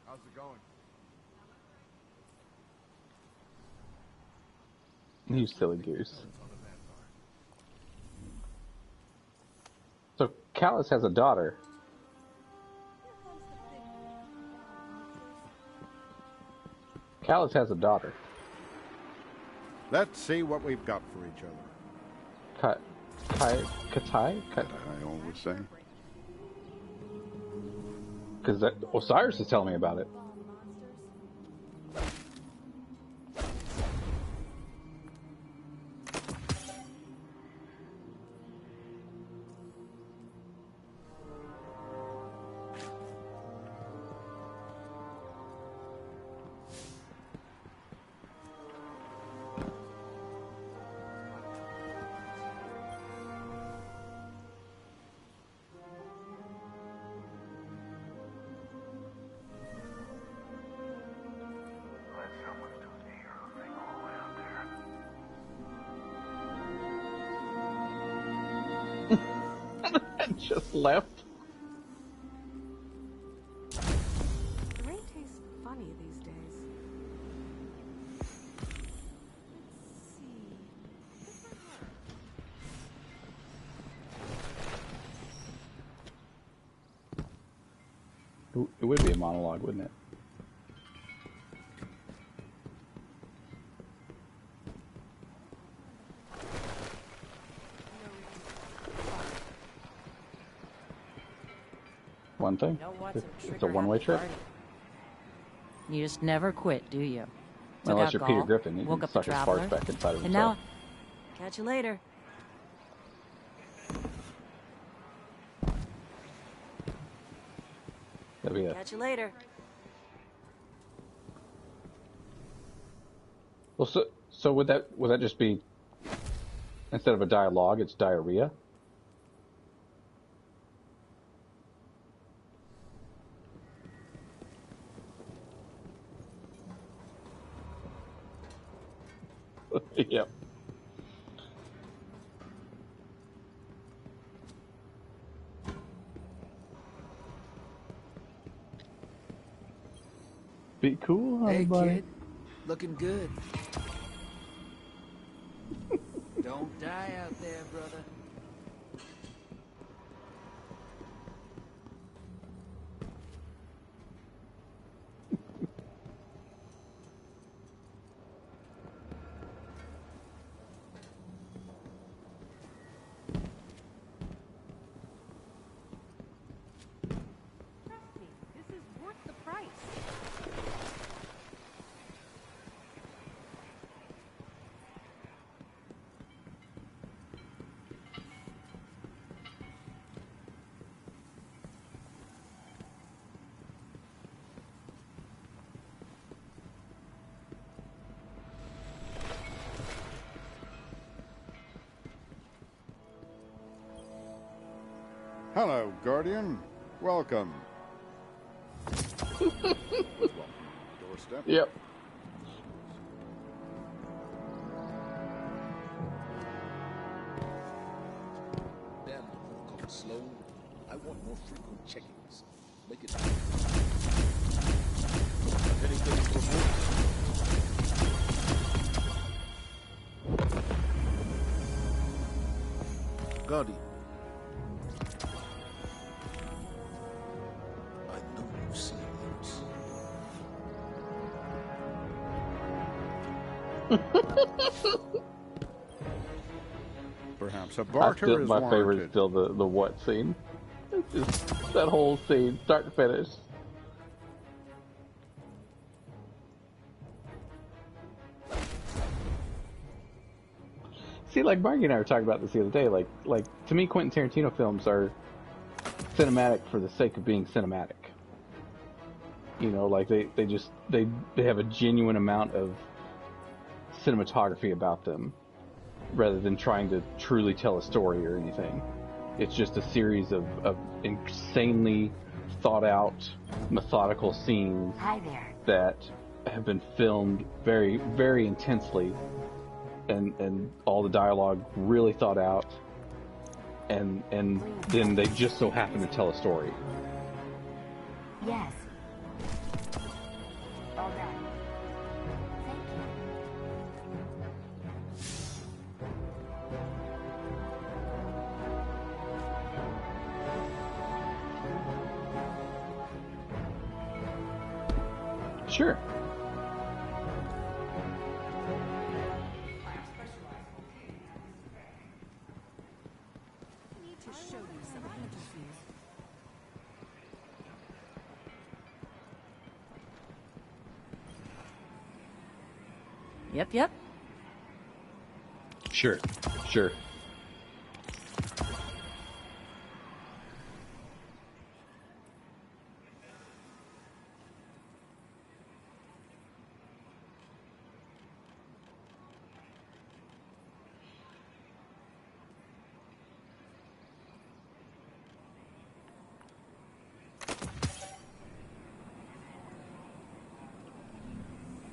How's it going? You silly goose. So Callus has a daughter. Callus has a daughter. Let's see what we've got for each other. Katai? I always say. Because Osiris is telling me about it. Let someone do the hero thing all the way out there. And just left. The rain tastes funny these days. Let's see. It would be a monologue, wouldn't it? One thing. You know what's It's a one-way trip. You just never quit, do you? Took Unless out you're Peter golf, Griffin, you woke can up suck the his farts traveler, back inside of and himself. now, catch you later. That'd be it. Catch you later. Well, so would that just be, instead of a dialogue, it's diarrhea? Yep. Be cool, Hey, everybody. kid. Looking good. Don't die out there, brother. Trust me, this is worth the price. Hello, Guardian. Welcome. Welcome to my doorstep. Yep. Damn, the move coming slow. I want more frequent check-ins. Make it. Anything to report? Guardian. I know you've seen those. Perhaps a barter is my warranted. favorite is still the what scene. It's just that whole scene, start to finish. See, like Margie and I were talking about this the other day. Like to me, Quentin Tarantino films are cinematic for the sake of being cinematic. You know, like they have a genuine amount of cinematography about them, rather than trying to truly tell a story or anything. It's just a series of insanely thought out, methodical scenes that have been filmed very, very intensely, and all the dialogue really thought out, and then they just so happen to tell a story. Yes. All done. Sure. Need to show you some fantasies. Yep. Sure.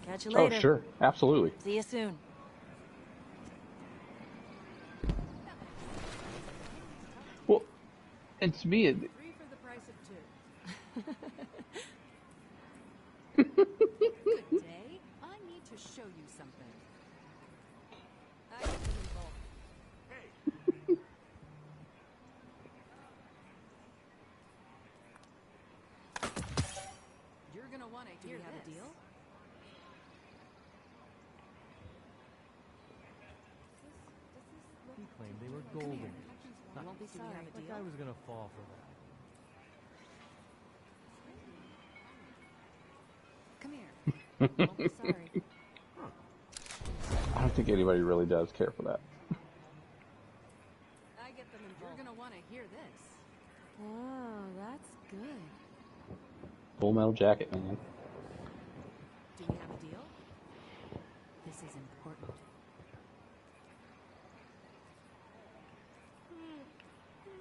Catch you later. Oh, sure. Absolutely. See you soon. Well, and to me, Three for the price of two. Good day. I need to show you something. I get them involved. You're gonna want to hear have a deal? He claimed they were golden. You won't be sorry. Like I was gonna fall for that. Come here. You won't be sorry. I don't think anybody really does care for that. I get them involved. You're gonna want to hear this. Oh, that's good. Full Metal Jacket, man. Do we have a deal? This is important.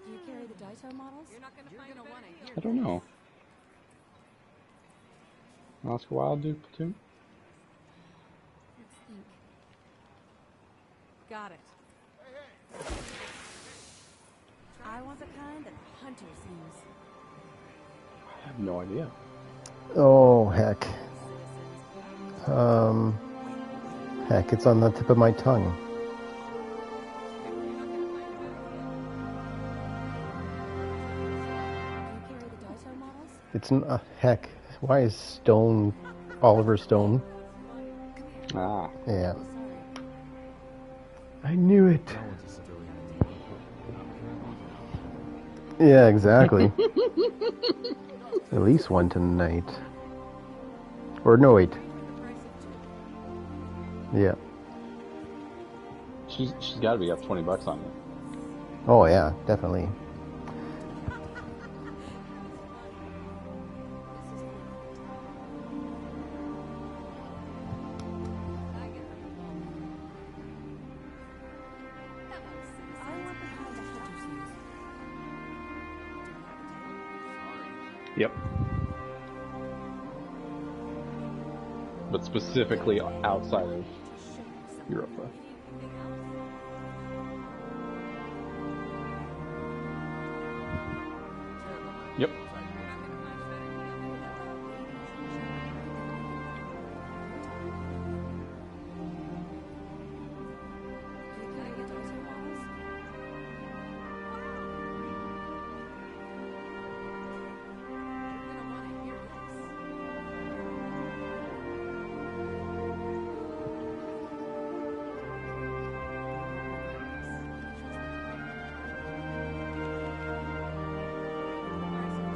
Do you carry the Daito models? You're gonna want to hear. I don't know. Oscar Wilde do platoon? Let's think. Got it. I want the kind that hunters use. I have no idea. Oh, heck. Heck, it's on the tip of my tongue. It's heck. Why is Stone Oliver Stone? Ah. Yeah. I knew it. Yeah, exactly. At least one tonight. Or no, wait. Yeah. She's got to be up $20 on it. Oh yeah, definitely. Yep. But specifically outside of Europa. Yep.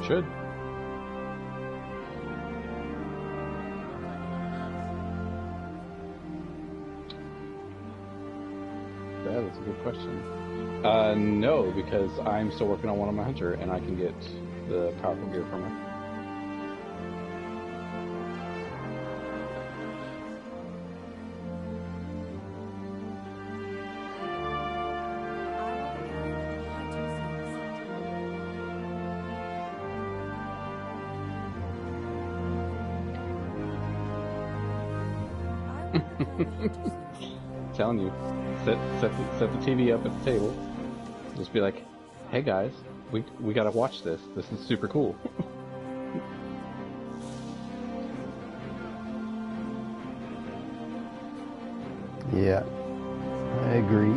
Should. That is a good question. No, because I'm still working on one on my hunter, and I can get the powerful gear from her. Telling you, set the TV up at the table. Just be like, hey guys, we gotta watch this. This is super cool. Yeah, I agree.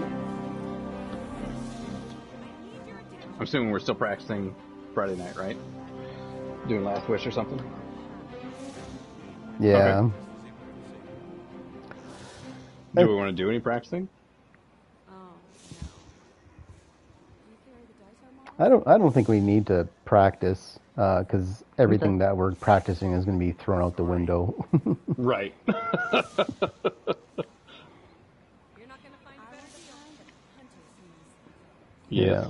I'm assuming we're still practicing Friday night, right? Doing Last Wish or something? Yeah. Okay. Do we want to do any practicing? I don't think we need to practice because everything that we're practicing is going to be thrown out the window. Right. Yeah.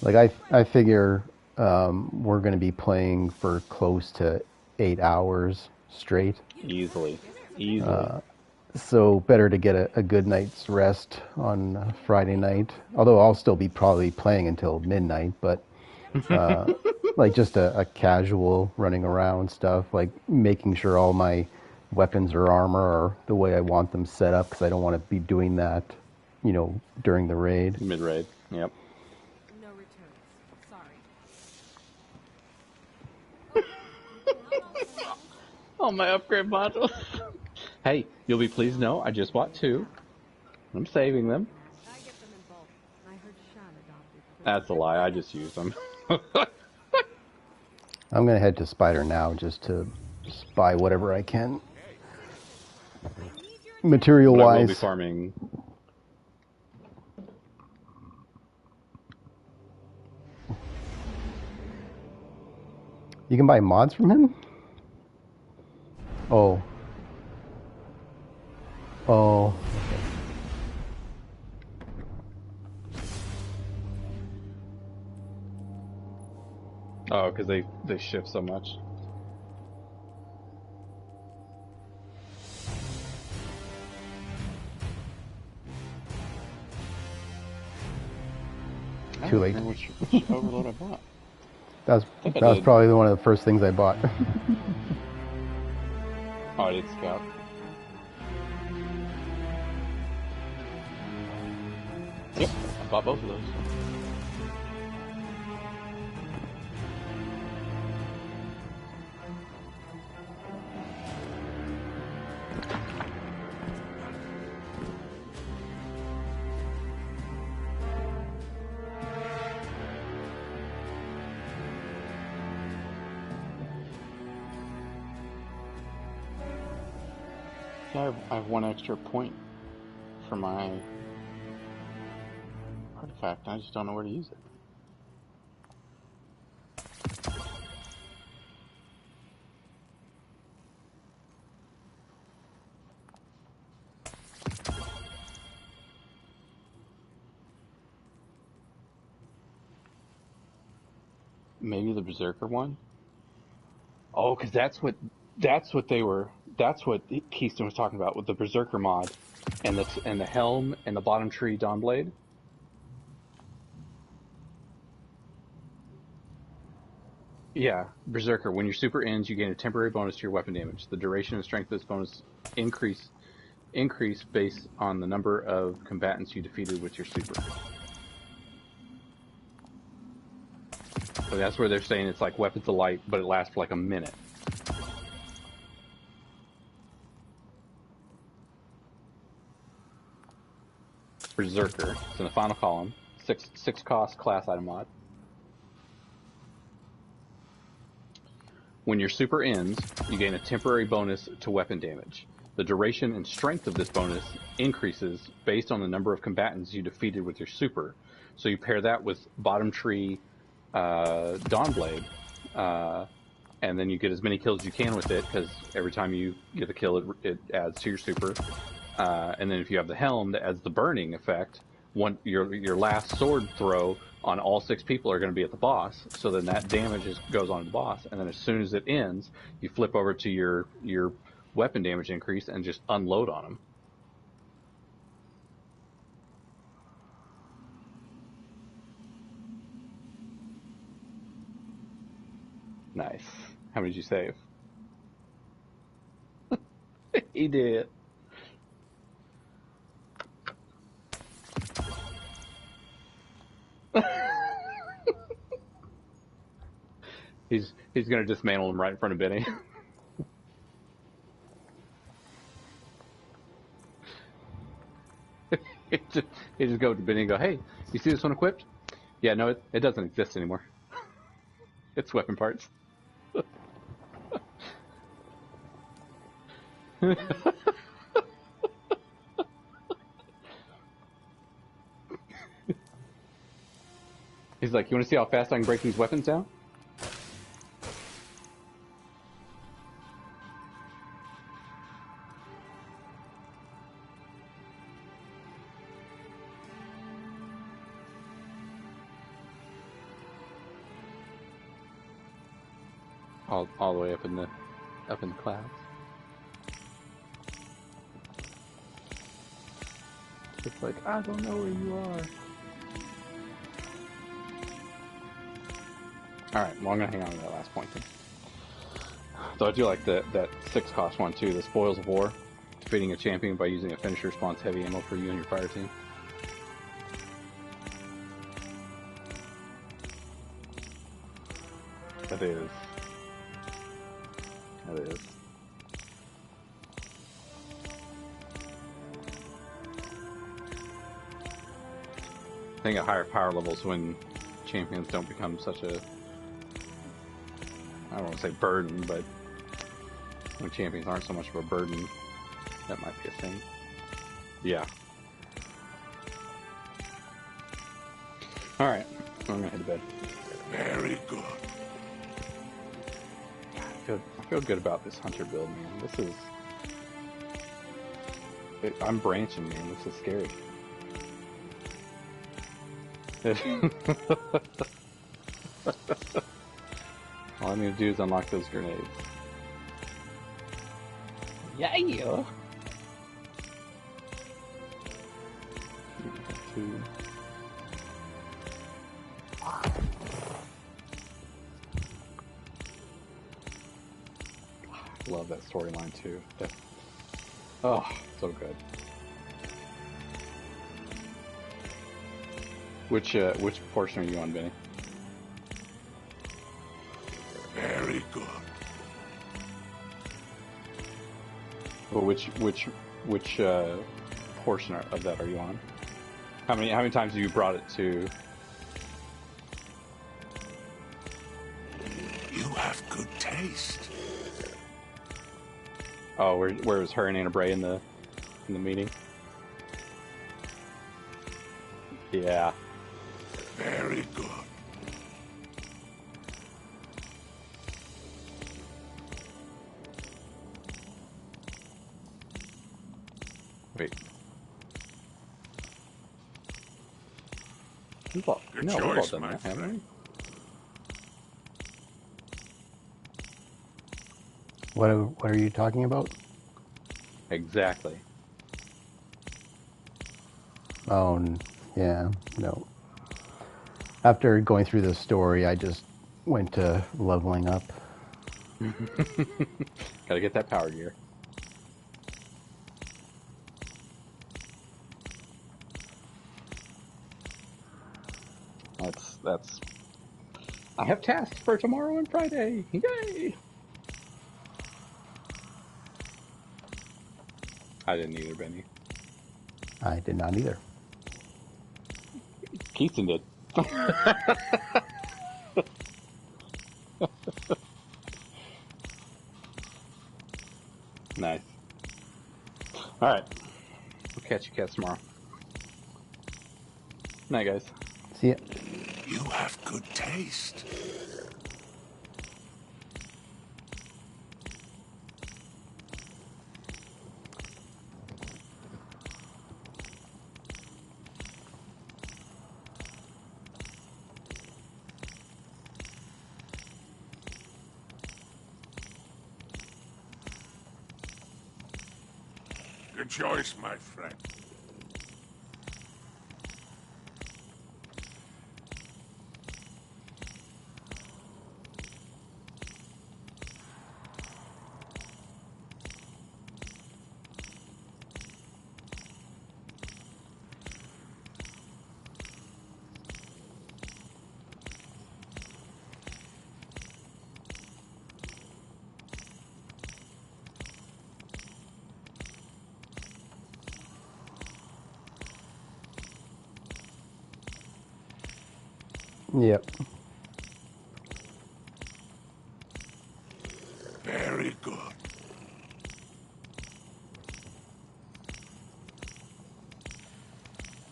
Like I figure we're going to be playing for close to 8 hours straight. Easily. So better to get a good night's rest on Friday night. Although I'll still be probably playing until midnight, but like just a casual running around stuff, like making sure all my weapons or armor are the way I want them set up, because I don't want to be doing that, during the raid. Mid-raid, yep. No returns. Sorry. Oh, my upgrade modules. Hey, you'll be pleased to know I just bought 2. I'm saving them. I get them in bulk. I heard Shan adopted. That's a lie. I just use them. I'm going to head to Spider now just to buy whatever I can. Material-wise. I will be farming. You can buy mods from him? Oh. Oh. Oh, because they shift so much. Too late. Which overload I bought. That was probably one of the first things I bought. Oh, I did scout. Yep, I bought both of those. I have 1 extra point for my artifact. I just don't know where to use it. Maybe the Berserker one? Oh, because that's what Keystone was talking about with the Berserker mod and the helm and the bottom tree Dawnblade. Yeah, Berserker. When your super ends, you gain a temporary bonus to your weapon damage. The duration and strength of this bonus increase based on the number of combatants you defeated with your super. So that's where they're saying it's like Weapons of Light, but it lasts for like a minute. Berserker. It's in the final column. 6 cost class item mod. When your super ends, you gain a temporary bonus to weapon damage. The duration and strength of this bonus increases based on the number of combatants you defeated with your super. So you pair that with bottom tree Dawnblade, and then you get as many kills as you can with it, because every time you get a kill, it adds to your super. And then if you have the helm that adds the burning effect, your last sword throw on all 6 people are going to be at the boss, so then that damage goes on to the boss, and then as soon as it ends, you flip over to your weapon damage increase and just unload on them. Nice. How many did you save? He did. He's gonna dismantle him right in front of Benny. he just go to Benny and go, "Hey, you see this one equipped? Yeah, no, it doesn't exist anymore. It's weapon parts." He's like, "You want to see how fast I can break these weapons down?" All the way up in the clouds. It's like, I don't know where you are. Alright, well I'm gonna hang on to that last point then. So I do like that 6-cost one too, the Spoils of War. Defeating a champion by using a finisher spawns heavy ammo for you and your fire team. That is. That is. I think at higher power levels when champions don't become such a, I don't want to say burden, but when champions aren't so much of a burden, that might be a thing. Yeah. Alright, I'm gonna head to bed. Very good. I feel good about this hunter build, man. This is... I'm branching, man. This is scary. All I need to do is unlock those grenades. Yeah! Two. Love that storyline too. Oh, so good. Which portion are you on, Benny? Very good. Well, which portion of that are you on? How many times have you brought it to? You have good taste. Oh, where was her and Anna Bray in the meeting? Yeah. Very good. Wait. We've all done that, haven't we? What are you talking about? Exactly. Oh, yeah, no. After going through this story, I just went to leveling up. Gotta get that power gear. That's... I have tasks for tomorrow and Friday! Yay! I didn't either, Benny. I did not either. Keaton did. Nice. Alright. We'll catch you cats tomorrow. Night, guys. See ya. You have good taste. a choice, my friend. Yep. Very good.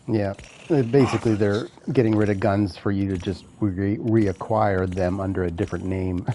Yeah. Basically, they're getting rid of guns for you to just reacquire them under a different name.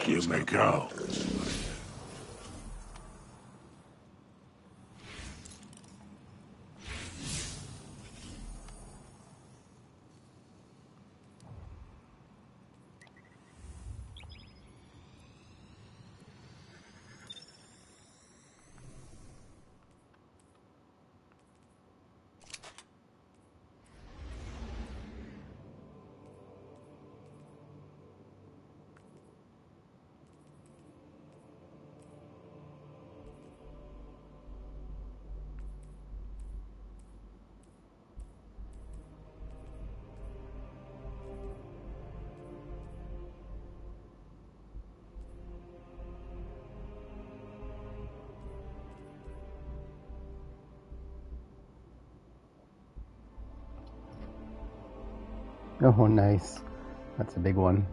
You may go. Oh, nice. That's a big one.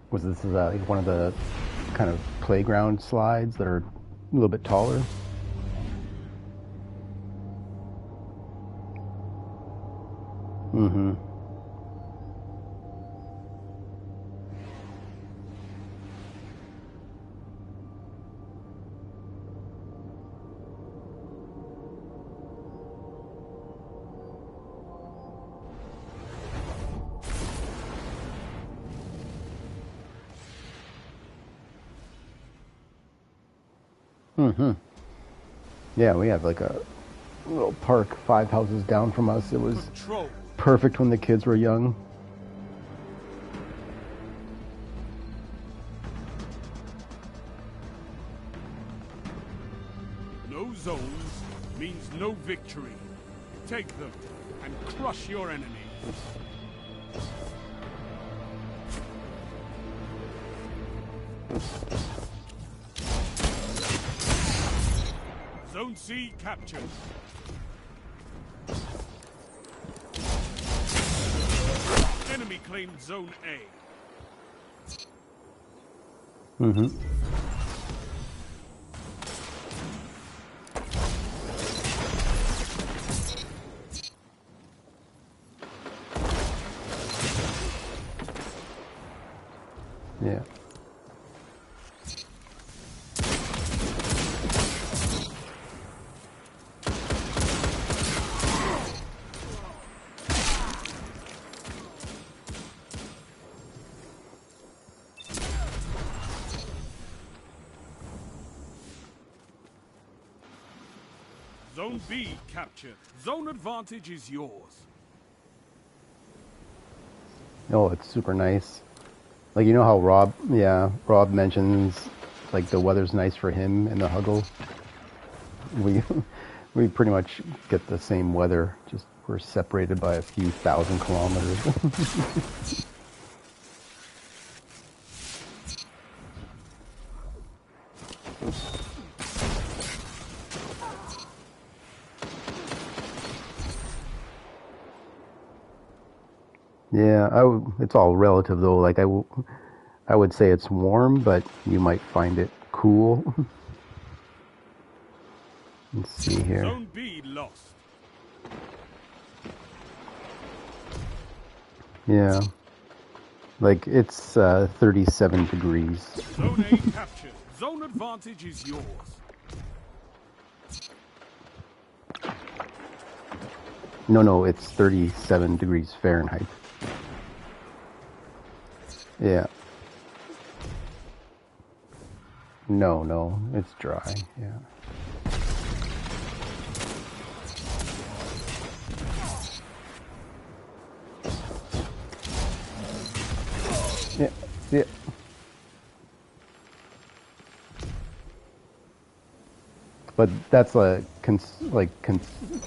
Was this like one of the kind of playground slides that are a little bit taller? Mm-hmm. Mm-hmm. Yeah, we have like a little park 5 houses down from us. It was perfect when the kids were young. No zones means no victory. Take them and crush your enemies. Zone C captured. Enemy claimed Zone A. Mm-hmm. Yeah. Zone B captured. Zone advantage is yours. Oh, it's super nice. Like, you know how Rob mentions, like, the weather's nice for him in the Huggle? We pretty much get the same weather, just we're separated by a few thousand kilometers. Yeah, it's all relative though. Like I would say it's warm, but you might find it cool. Let's see here. Zone B lost. Yeah. Like it's 37 degrees. Zone A captured. Zone advantage is yours. No, it's 37 degrees Fahrenheit. Yeah. No, it's dry. Yeah. Yeah. But that's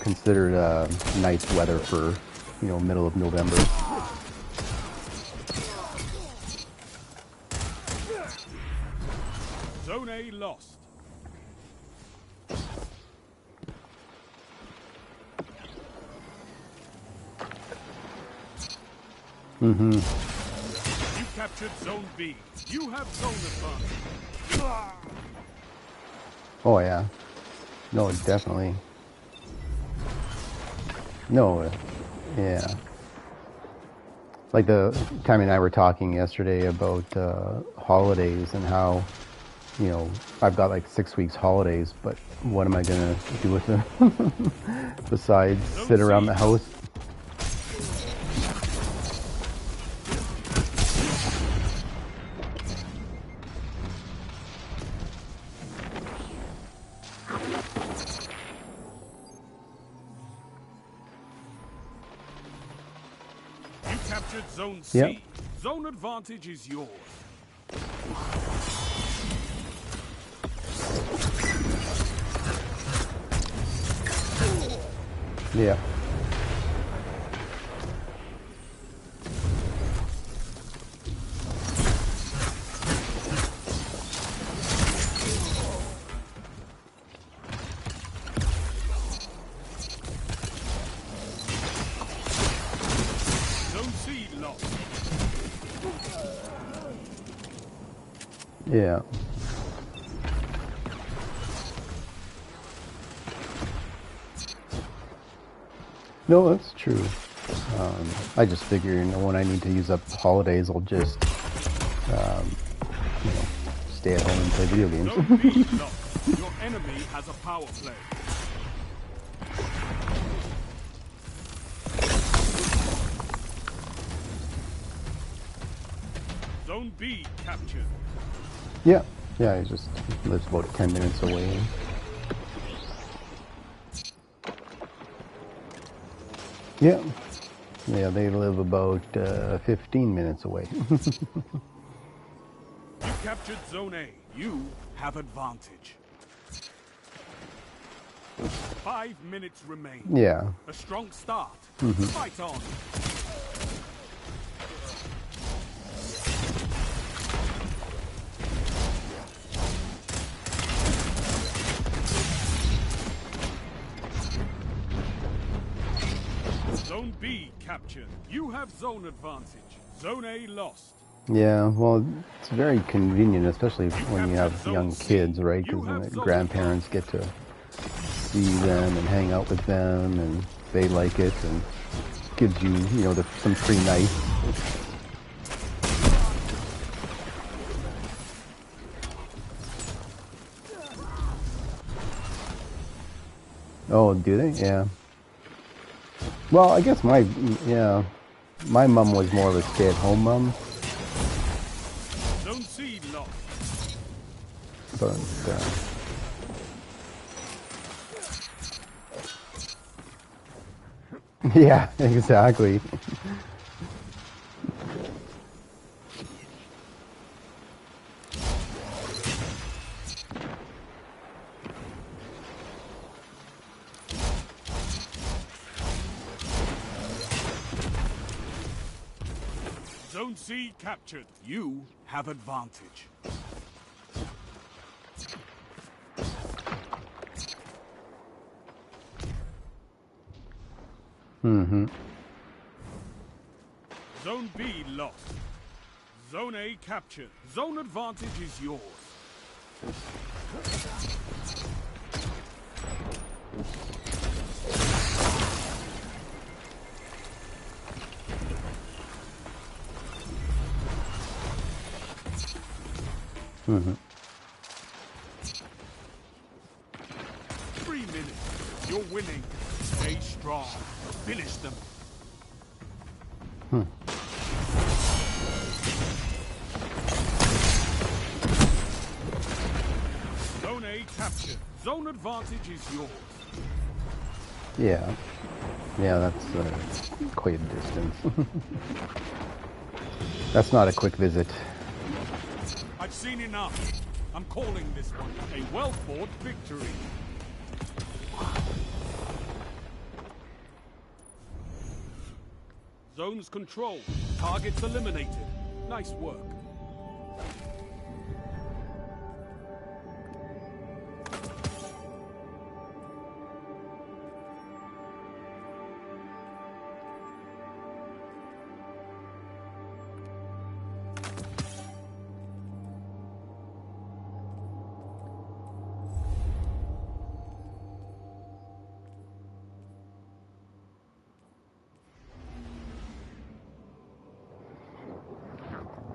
considered nice weather for, middle of November. Zone A lost. Mm-hmm. You captured Zone B. You have zone advantage. Oh yeah. No, definitely. No, yeah. Like Tammy and I were talking yesterday about holidays and how, I've got like 6 weeks holidays, but what am I gonna do with them besides sit around the house? Zone C. Yep. Zone advantage is yours. Yeah. Yeah. No, that's true. I just figure, when I need to use up holidays, I'll just, stay at home and play video games. Your enemy has a power play. Zone B captured. Yeah, he just lives about 10 minutes away. Yeah, they live about 15 minutes away. You captured Zone A. You have advantage. 5 minutes remain. Yeah. A strong start. Mm-hmm. Fight on. Zone B captured. You have zone advantage. Zone A lost. Yeah, well, it's very convenient, especially when you have young kids, right? Because the grandparents get to see them and hang out with them, and they like it, and gives you, some free night. Oh, do they? Yeah. Well, I guess my mom was more of a stay-at-home mom. Zone C lost. But, yeah, exactly. Zone C captured. You have advantage. Mm-hmm. Zone B lost. Zone A captured. Zone advantage is yours. Mm-hmm. 3 minutes. You're winning. Stay strong. Finish them. Zone A captured. Zone advantage is yours. Yeah. Yeah, that's quite a distance. That's not a quick visit. I've seen enough. I'm calling this one a well-fought victory. Zones controlled. Targets eliminated. Nice work.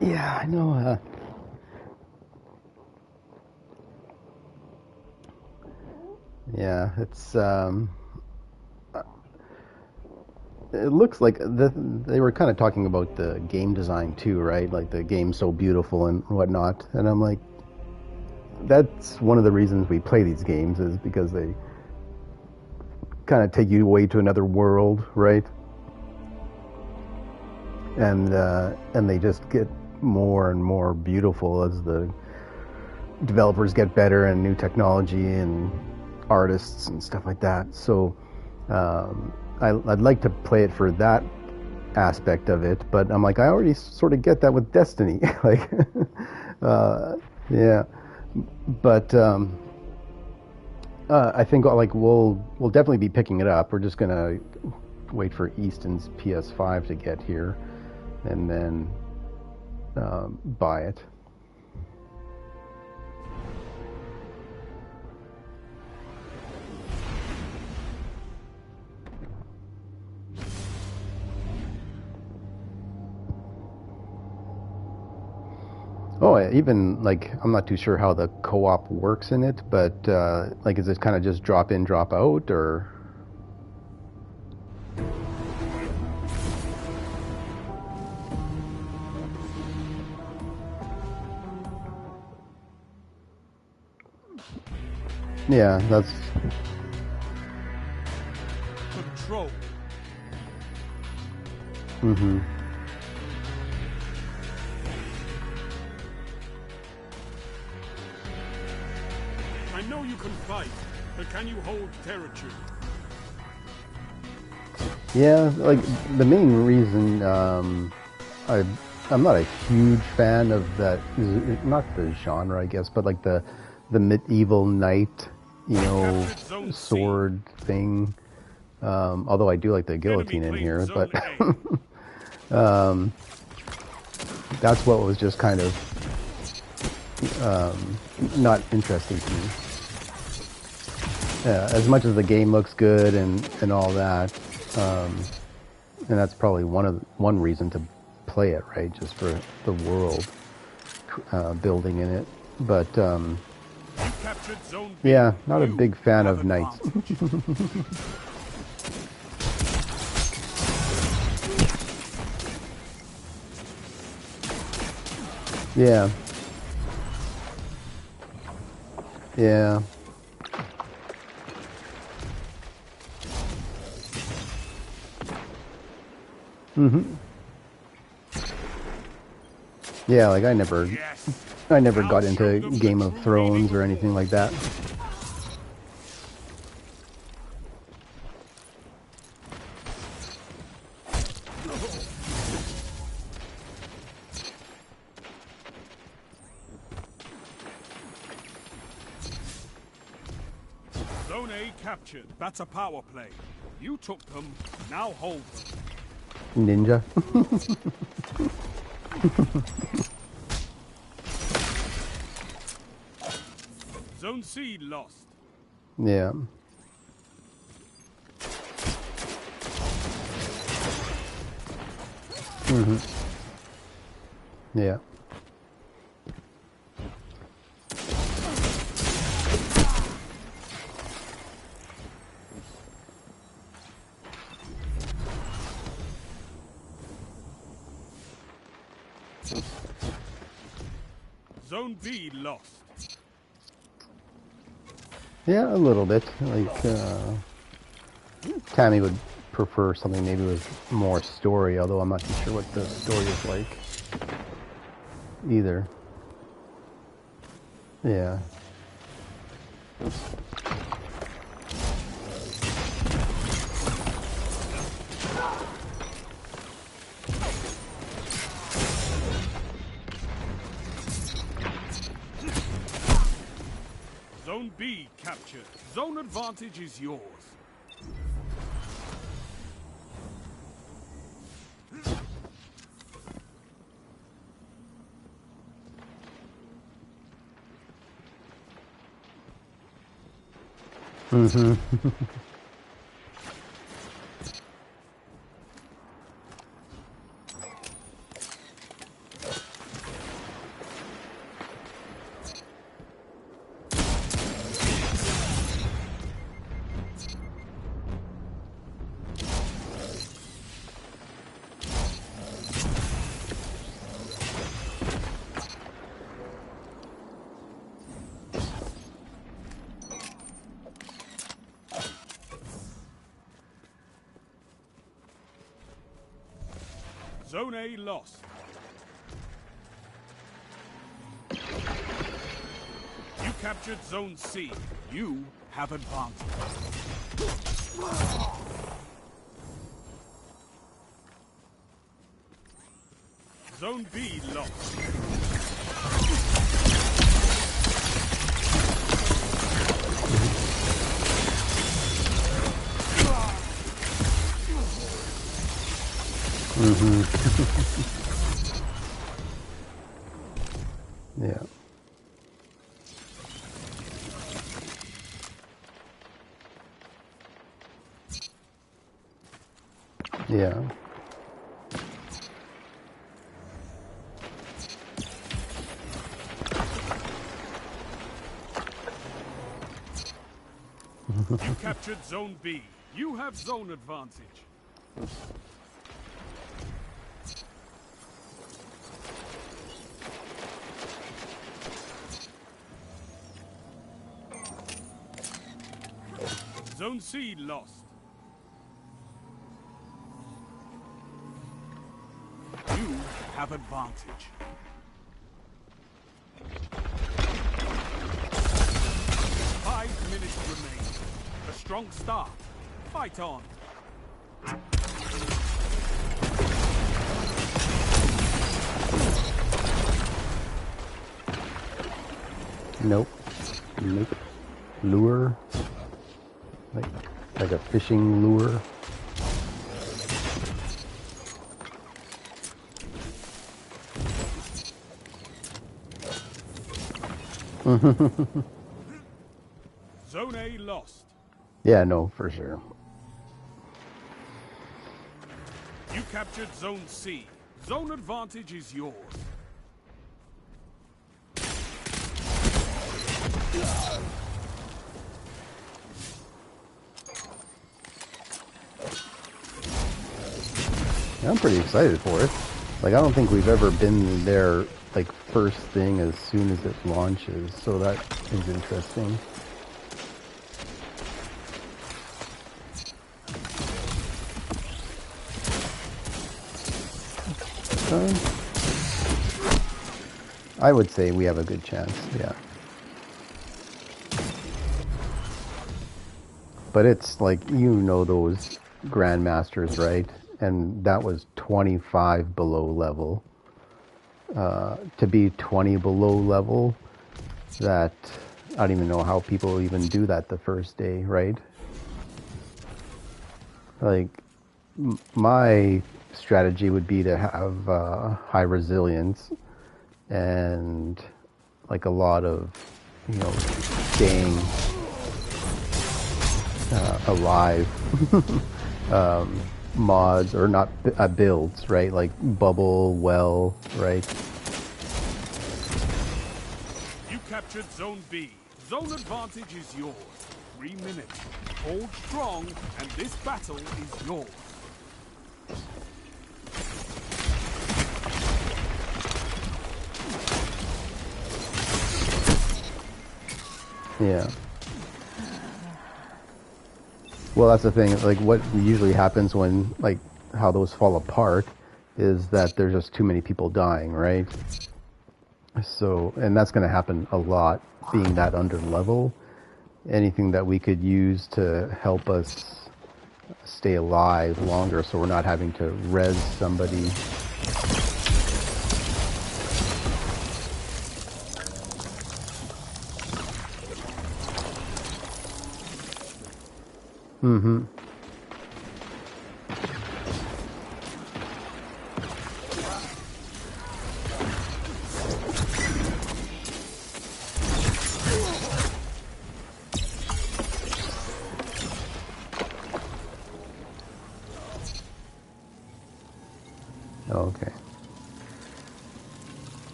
Yeah, I know. Yeah, it's it looks like they were kind of talking about the game design too, right? Like the game's so beautiful and whatnot. And I'm like, that's one of the reasons we play these games, is because they kind of take you away to another world, right? And they just get more and more beautiful as the developers get better and new technology and artists and stuff like that. So I'd like to play it for that aspect of it, but I'm like, I already sort of get that with Destiny. Like, yeah, but I think like we'll definitely be picking it up. We're just gonna wait for Easton's PS5 to get here, and then buy it. Oh, even like, I'm not too sure how the co-op works in it, but like, is it kind of just drop in, drop out, or? Yeah, that's... Control. Mm-hmm. I know you can fight, but can you hold territory? Yeah, like, the main reason I'm not a huge fan of that, not the genre, I guess, but like the medieval knight, you know, sword thing. Although I do like the guillotine in here, but that's what was just kind of not interesting to me. As much as the game looks good and all that, and that's probably one reason to play it, right? Just for the world building in it. But yeah, not a big fan of knights. Yeah. Yeah. Mm-hmm. Yeah, like I never got into Game of Thrones or anything like that. Zone A captured. That's a power play. You took them, now hold them. Ninja. Zone C lost. Yeah. Yeah. Zone B lost. Yeah, a little bit. Like, Tammy would prefer something maybe with more story, although I'm not too sure what the story is like either. Yeah. Zone B captured. Zone advantage is yours. Zone A lost. You captured Zone C. You have advantage. Zone B lost. Yeah. Yeah. You captured Zone B. You have zone advantage. Zone C lost. You have advantage. Five minutes remain. A strong start. Fight on. Nope. Nope. Lure. Like a fishing lure. Zone A lost. Yeah, no, for sure. You captured Zone C. Zone advantage is yours. I'm pretty excited for it. Like, I don't think we've ever been there, like, first thing as soon as it launches, so that is interesting. I would say we have a good chance, yeah. But it's like, you know those Grandmasters, right? And that was 25 below level. To be 20 below level, that, I don't even know how people even do that the first day, right? Like, my strategy would be to have high resilience and like a lot of, you know, staying alive mods, or not builds, right? Like bubble, well, right? You captured Zone B. Zone advantage is yours. 3 minutes. Hold strong, and this battle is yours. Yeah. Well, that's the thing. Like, what usually happens when, like, how those fall apart is that there's just too many people dying, right? So, and that's going to happen a lot, being that under level. Anything that we could use to help us stay alive longer, so we're not having to res somebody. Mm-hmm. Okay.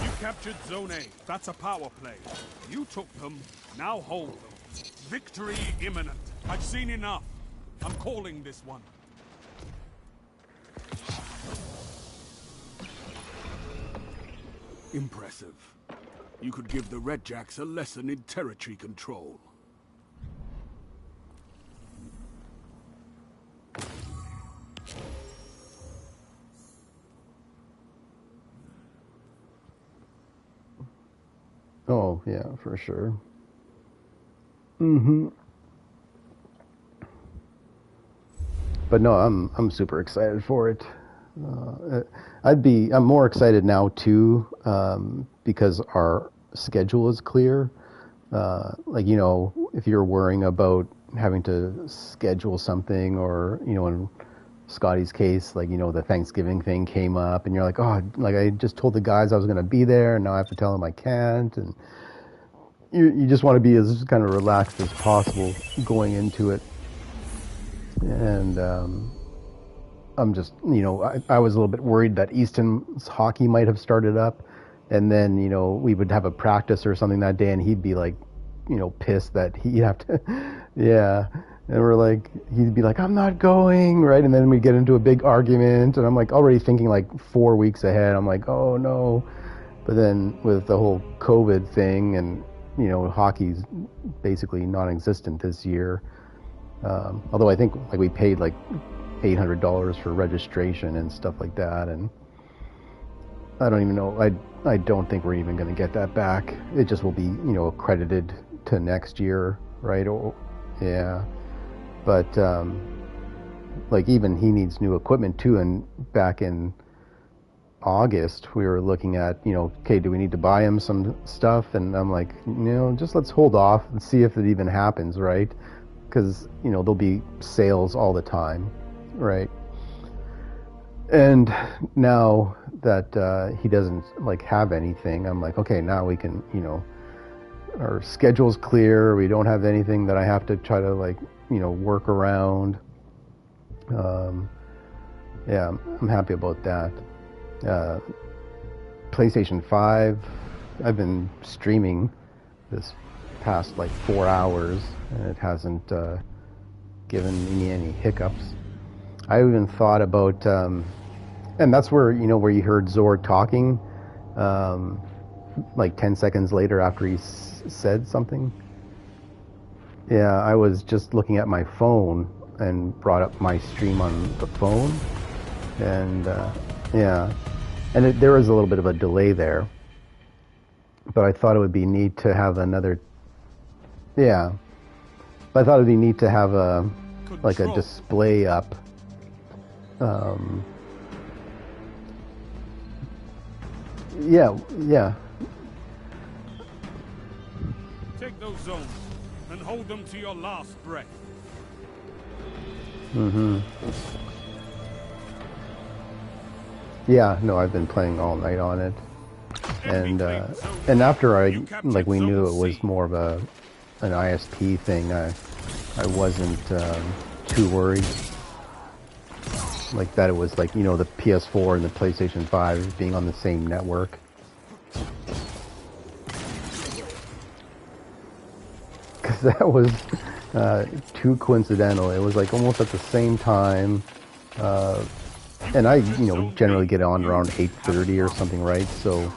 You captured Zone A. That's a power play. You took them, now hold them. Victory imminent. I've seen enough. I'm calling this one. Impressive. You could give the Redjacks a lesson in territory control. Oh, yeah, for sure. Mm-hmm. But no, I'm super excited for it. I'm more excited now too, because our schedule is clear. Like, you know, if you're worrying about having to schedule something, or, you know, in Scotty's case, like, you know, the Thanksgiving thing came up and you're like, oh, like, I just told the guys I was going to be there and now I have to tell them I can't. And you just want to be as kind of relaxed as possible going into it. And I'm just, you know, I was a little bit worried that Easton's hockey might have started up, and then, you know, we would have a practice or something that day and he'd be like, you know, pissed that he'd have to, yeah. And we're like, he'd be like, I'm not going, right? And then we'd get into a big argument, and I'm like already thinking like 4 weeks ahead. I'm like, oh no. But then with the whole COVID thing, and, you know, hockey's basically non-existent this year. Although I think like we paid like $800 for registration and stuff like that, and I don't even know. I don't think we're even going to get that back. It just will be, you know, accredited to next year, right? Oh, yeah. But like, even he needs new equipment too. And back in August, we were looking at, you know, okay, do we need to buy him some stuff? And I'm like, you know, just let's hold off and see if it even happens, right? Because, you know, there'll be sales all the time, right? And now that he doesn't like have anything, I'm like, okay, now we can, you know, our schedule's clear. We don't have anything that I have to try to, like, you know, work around. Yeah, I'm happy about that. PlayStation 5, I've been streaming this past like 4 hours, and it hasn't given me any hiccups. I even thought about, and that's where, you know, where you heard Zord talking, like 10 seconds later after he said something. Yeah, I was just looking at my phone and brought up my stream on the phone, and yeah, and there was a little bit of a delay there, but I thought it would be neat to have another. Yeah, but I thought it'd be neat to have a like a display up. Yeah, yeah. Take those zones and hold them to your last breath. Mm-hmm. Yeah, no, I've been playing all night on it, and after we knew it was more of an ISP thing, I wasn't too worried. Like that, it was like, you know, the PS4 and the PlayStation 5 being on the same network. Because that was too coincidental. It was like almost at the same time. And I, you know, generally get on around 8:30 or something, right? So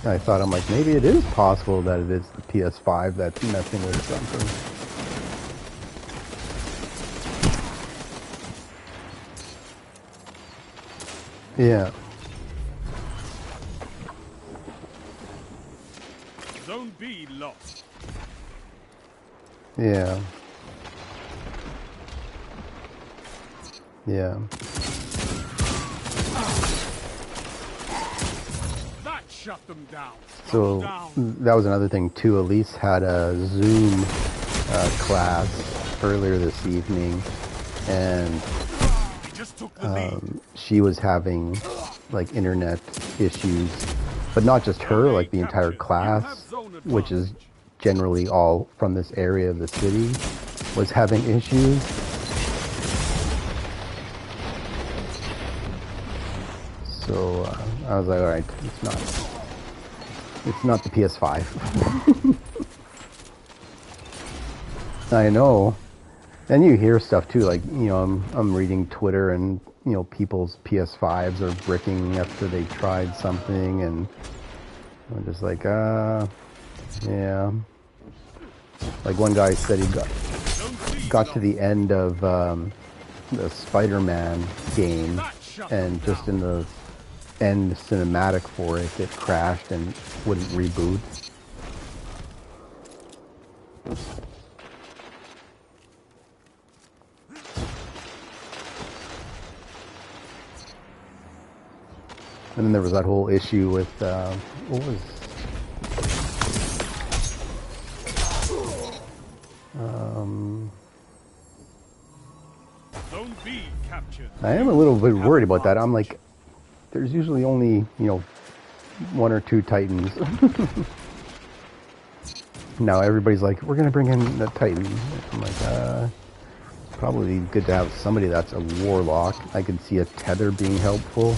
I thought, I'm like, maybe it is possible that it is the PS5 that's messing with something. Yeah. Zone B lost. Yeah. Yeah. That shut them down. So that was another thing too. Elise had a Zoom class earlier this evening, and she was having like internet issues, but not just her, like the entire class, which is generally all from this area of the city, was having issues. So I was like, all right, it's not the PS5. I know. And you hear stuff too, like, you know, I'm reading Twitter, and, you know, people's PS5s are bricking after they tried something, and I'm just like, yeah. Like one guy said he got to the end of the Spider-Man game, and just in the end cinematic for it, it crashed and wouldn't reboot. And then there was that whole issue with what was Zone B captured. I am a little bit worried about that. I'm like, there's usually only, you know, 1 or 2 Titans. Now everybody's like, we're gonna bring in the Titan. I'm like, probably good to have somebody that's a warlock. I could see a tether being helpful.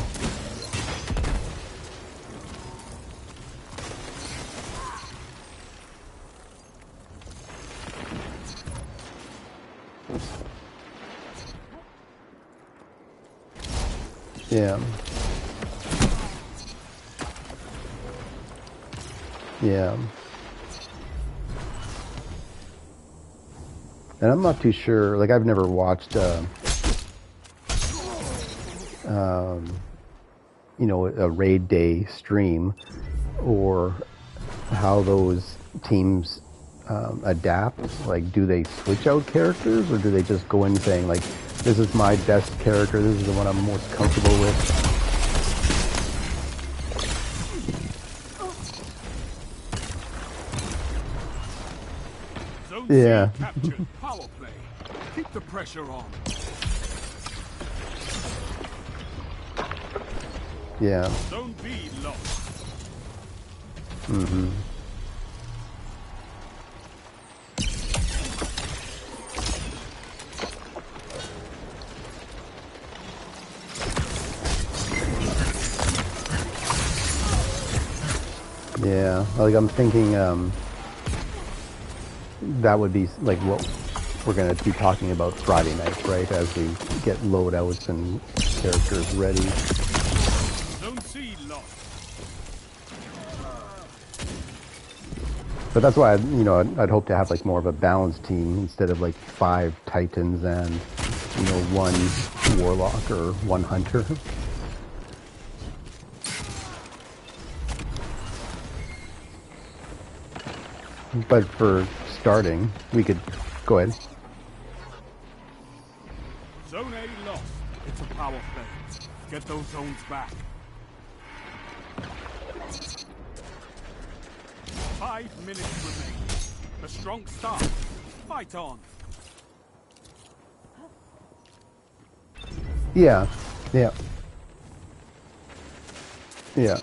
Yeah. Yeah. And I'm not too sure, like I've never watched you know, a raid day stream, or how those teams adapt. Like, do they switch out characters, or do they just go in saying, like, this is my best character, this is the one I'm most comfortable with? Zone Yeah. C captured. Power play. Keep the pressure on. Yeah. Zone B lost. Mm-hmm. Yeah, like I'm thinking that would be like what we're going to be talking about Friday night, right? As we get loadouts and characters ready. Zone C lost. But that's why, you know, I'd hope to have like more of a balanced team instead of like 5 Titans and, you know, 1 Warlock or 1 Hunter. But for starting, we could go ahead. Zone A lost. It's a power play. Get those zones back. 5 minutes remain. A strong start. Fight on. Yeah, Yeah. Yeah.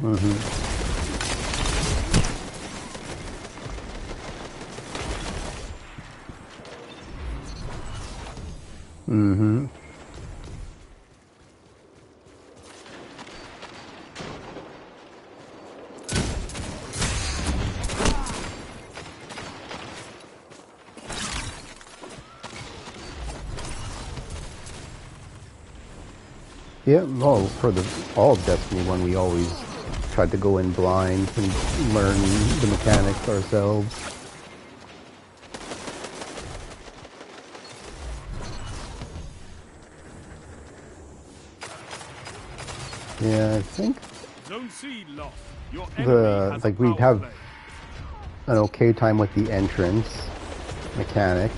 Mm-hmm. Yeah, well, for all of Destiny 1, we always tried to go in blind and learn the mechanics ourselves. Yeah, I think Zone C lost. Your we'd have an okay time with the entrance mechanic.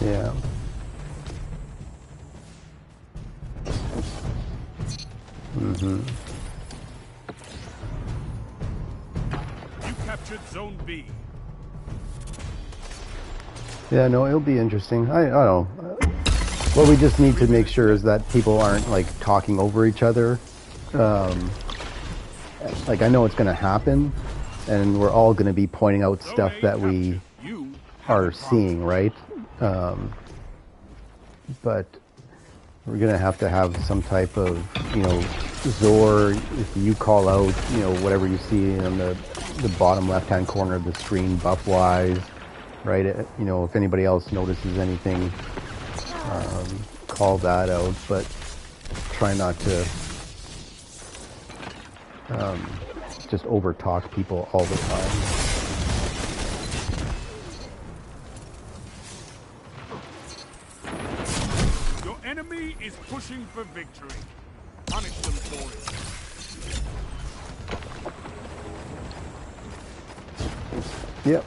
Yeah. Mm-hmm. You captured Zone B. Yeah, no, it'll be interesting. I don't know. What we just need to make sure is that people aren't like talking over each other. Like I know it's going to happen, and we're all going to be pointing out stuff that we are seeing, right? But we're going to have some type of, Zor, if you call out, whatever you see on the bottom left-hand corner of the screen, buff-wise, right? If anybody else notices anything, call that out, but try not to just over-talk people all the time. Your enemy is pushing for victory. Punish them for it. Yep.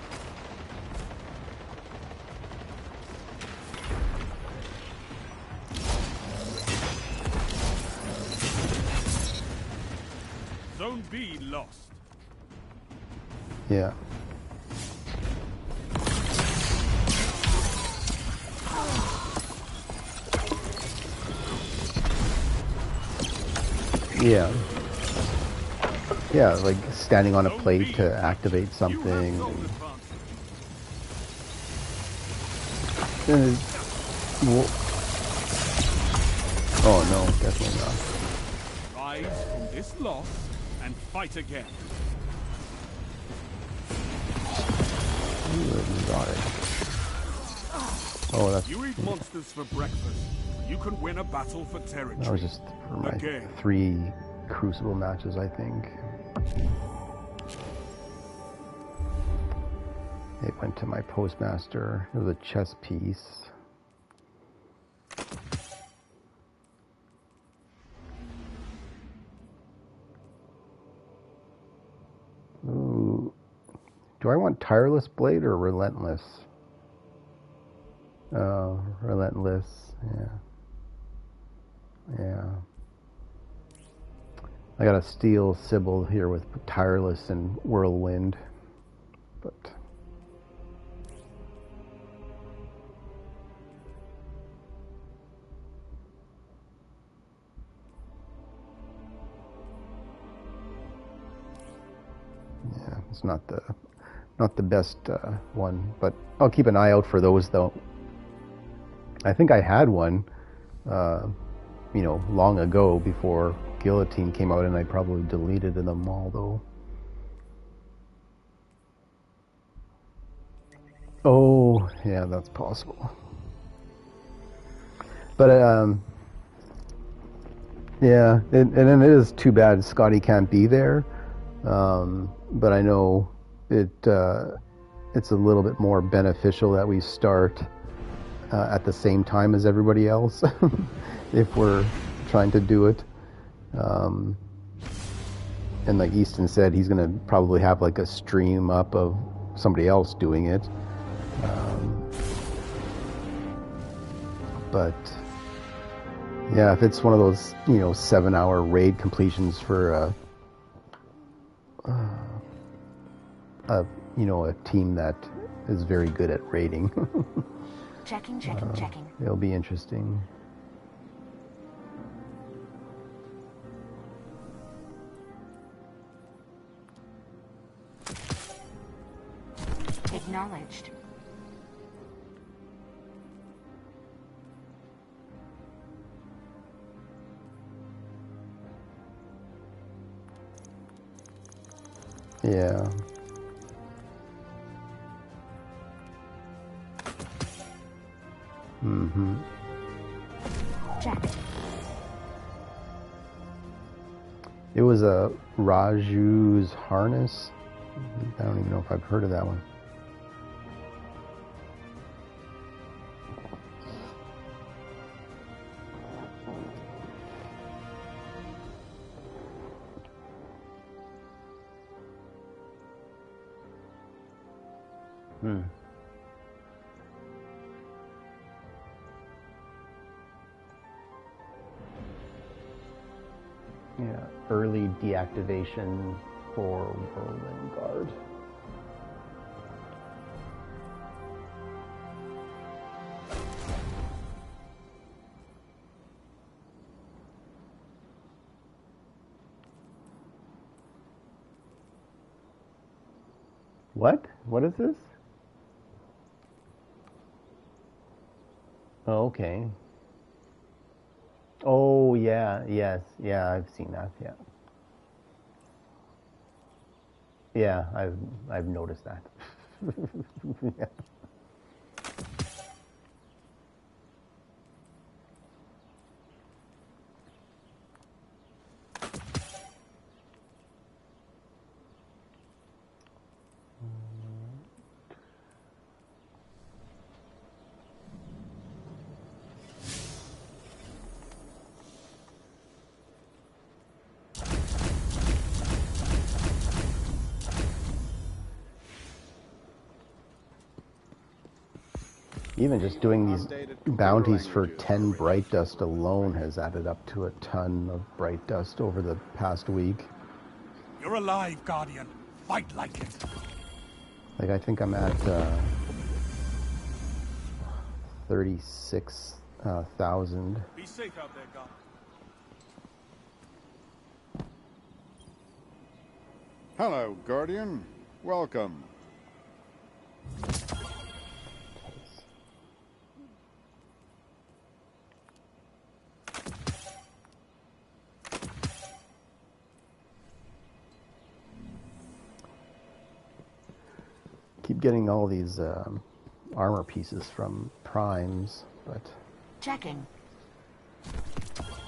Zone B lost. Yeah. Yeah. Yeah, like standing on a plate to activate something. Oh no, definitely not. Rise from this loss and fight again. Got it. Oh, that's... You eat monsters for breakfast. You can win a battle for territory. That was just for my 3 Crucible matches, I think. It went to my postmaster. It was a chess piece. Ooh. Do I want Tireless Blade or Relentless? Oh, Relentless, yeah. Yeah. I got a Steel Sybil here with Tireless and Whirlwind, but... yeah, it's not the best one, but I'll keep an eye out for those though. I think I had one, long ago before Guillotine came out, and I probably deleted them all though. Oh, yeah, that's possible. But yeah, and it is too bad Scotty can't be there. But I know it's a little bit more beneficial that we start at the same time as everybody else if we're trying to do it. And like Easton said, he's going to probably have like a stream up of somebody else doing it. But yeah, if it's one of those, 7-hour raid completions for a team that is very good at raiding. Checking. It'll be interesting. Acknowledged. Yeah. Mm-hmm. Check. It was a Raju's Harness. I don't even know if I've heard of that one. Yeah, early deactivation for Whirlwind Guard. What? What is this? Oh, okay. Oh, yeah, yes, yeah, I've seen that, yeah. Yeah, I've noticed that. Yeah. Even just doing these bounties for 10 Bright Dust alone has added up to a ton of Bright Dust over the past week. You're alive, Guardian. Fight like it. Like, I think I'm at 36,000. Be safe out there, Guardian. Hello, Guardian. Welcome. Keep getting all these armor pieces from primes, but checking.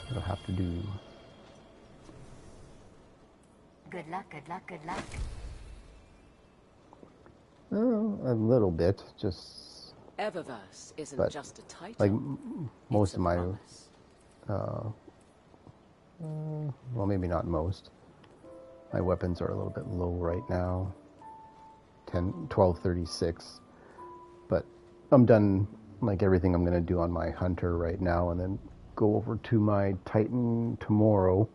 It'll have to do. Good luck, good luck, good luck. Oh, a little bit, just. Eververse isn't just a title. Like most of my, well, maybe not most. My weapons are a little bit low right now. 1236, but I'm done like everything I'm going to do on my Hunter right now, and then go over to my Titan tomorrow,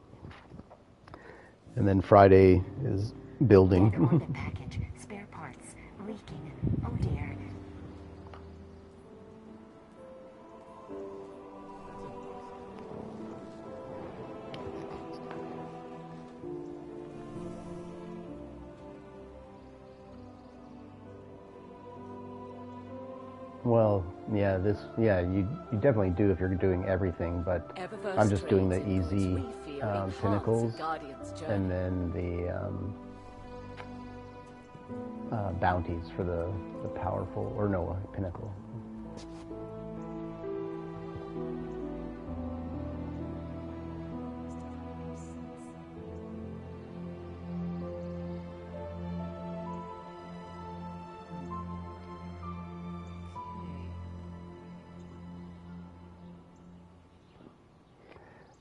and then Friday is building. Orbit package, spare parts, leaking. Oh dear. Well, yeah, you definitely do if you're doing everything, but Eververse I'm just doing the trades easy we feel pinnacles, Guardian's journey. and then the bounties for the powerful, or no, pinnacle.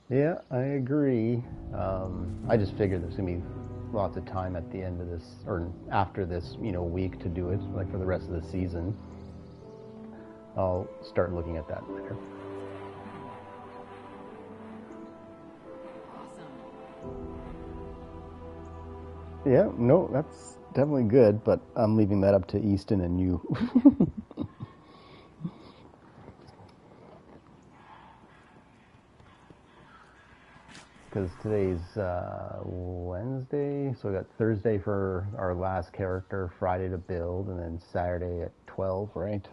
Yeah, I agree. I just figured there's gonna be lots of time at the end of this, or after this, week to do it, like for the rest of the season. I'll start looking at that later. Yeah, no, that's definitely good, but I'm leaving that up to Easton and you. Because today's Wednesday, so we got Thursday for our last character, Friday to build, and then Saturday at 12, right?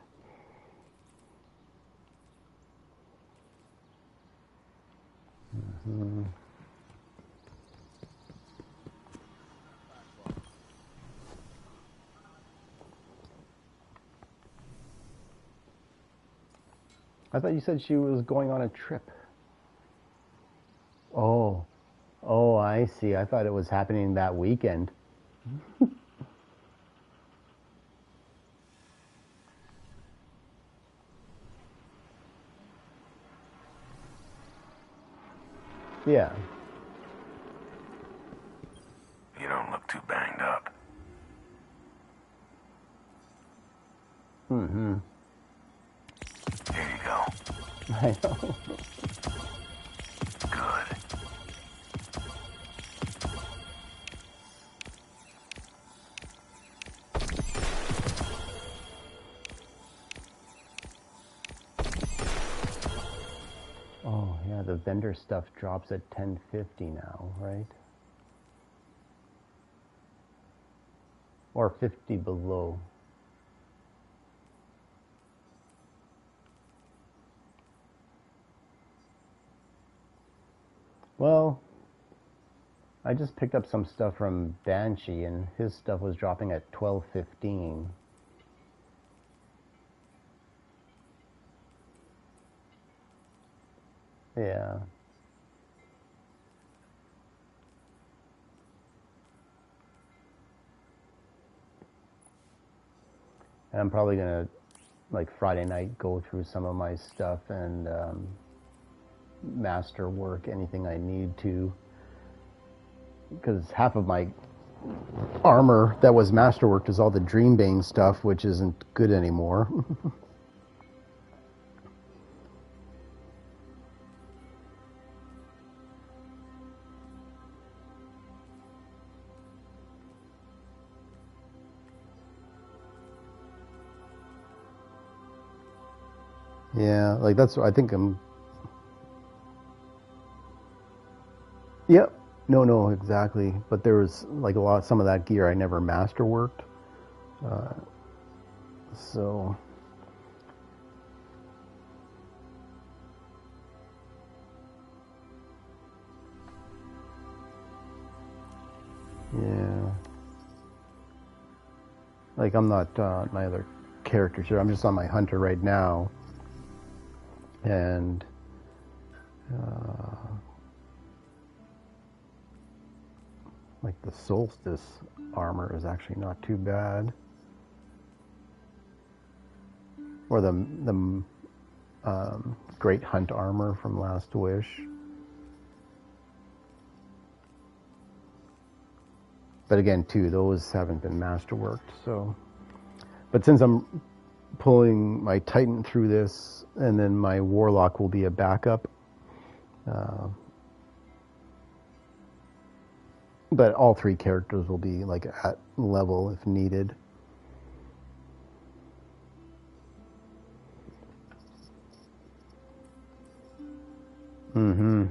Mm-hmm. I thought you said she was going on a trip. Oh, I see. I thought it was happening that weekend. Yeah. You don't look too banged up. Mm-hmm. Here you go. I know. Good. Oh, yeah, the vendor stuff drops at 10:50 now, right? Or 50 below. Well, I just picked up some stuff from Banshee, and his stuff was dropping at 12:15. Yeah. And I'm probably gonna, like, Friday night, go through some of my stuff and master work anything I need to. Because half of my armor that was masterworked is all the Dreambane stuff, which isn't good anymore. Yeah, like that's, I think I'm... Yep. No, exactly. But there was like some of that gear I never masterworked. So... Yeah. Like, I'm not my other characters here. I'm just on my hunter right now. And... like, the Solstice armor is actually not too bad. Or the Great Hunt armor from Last Wish. But again, too, those haven't been masterworked, so... But since I'm pulling my Titan through this, and then my Warlock will be a backup, but all three characters will be, like, at level if needed. Mm-hmm.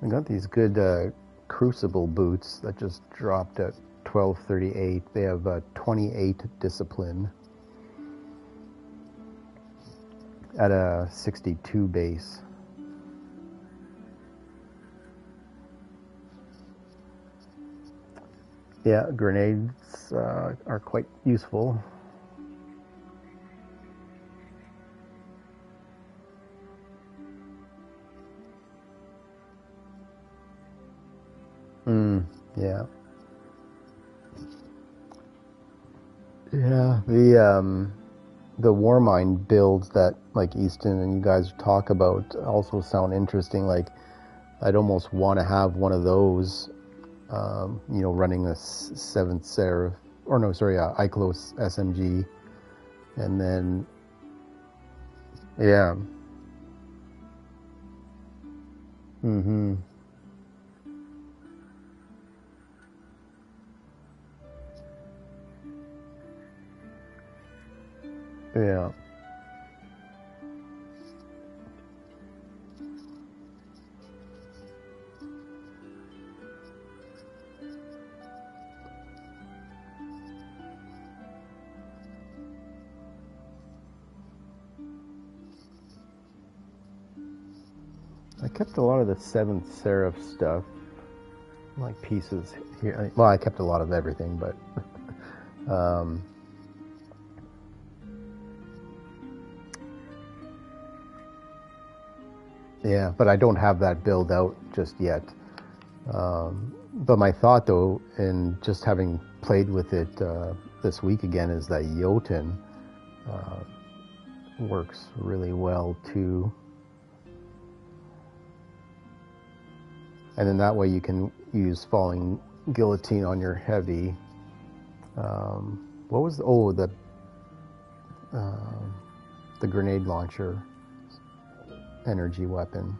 I got these good Crucible boots that just dropped at 1238. They have 28 discipline at a 62 base. Yeah, grenades are quite useful. Yeah. Yeah, the Warmind builds that like Easton and you guys talk about also sound interesting. Like I'd almost want to have one of those, running a 7th Seraph, or no, sorry, Iclos SMG, and then yeah. Mm-hmm. Yeah. I kept a lot of the 7th Seraph stuff, like pieces here. Well, I kept a lot of everything, but yeah, but I don't have that build out just yet. But my thought, though, in just having played with it this week again, is that Jotun works really well too. And then that way you can use Falling Guillotine on your heavy. What was the grenade launcher energy weapon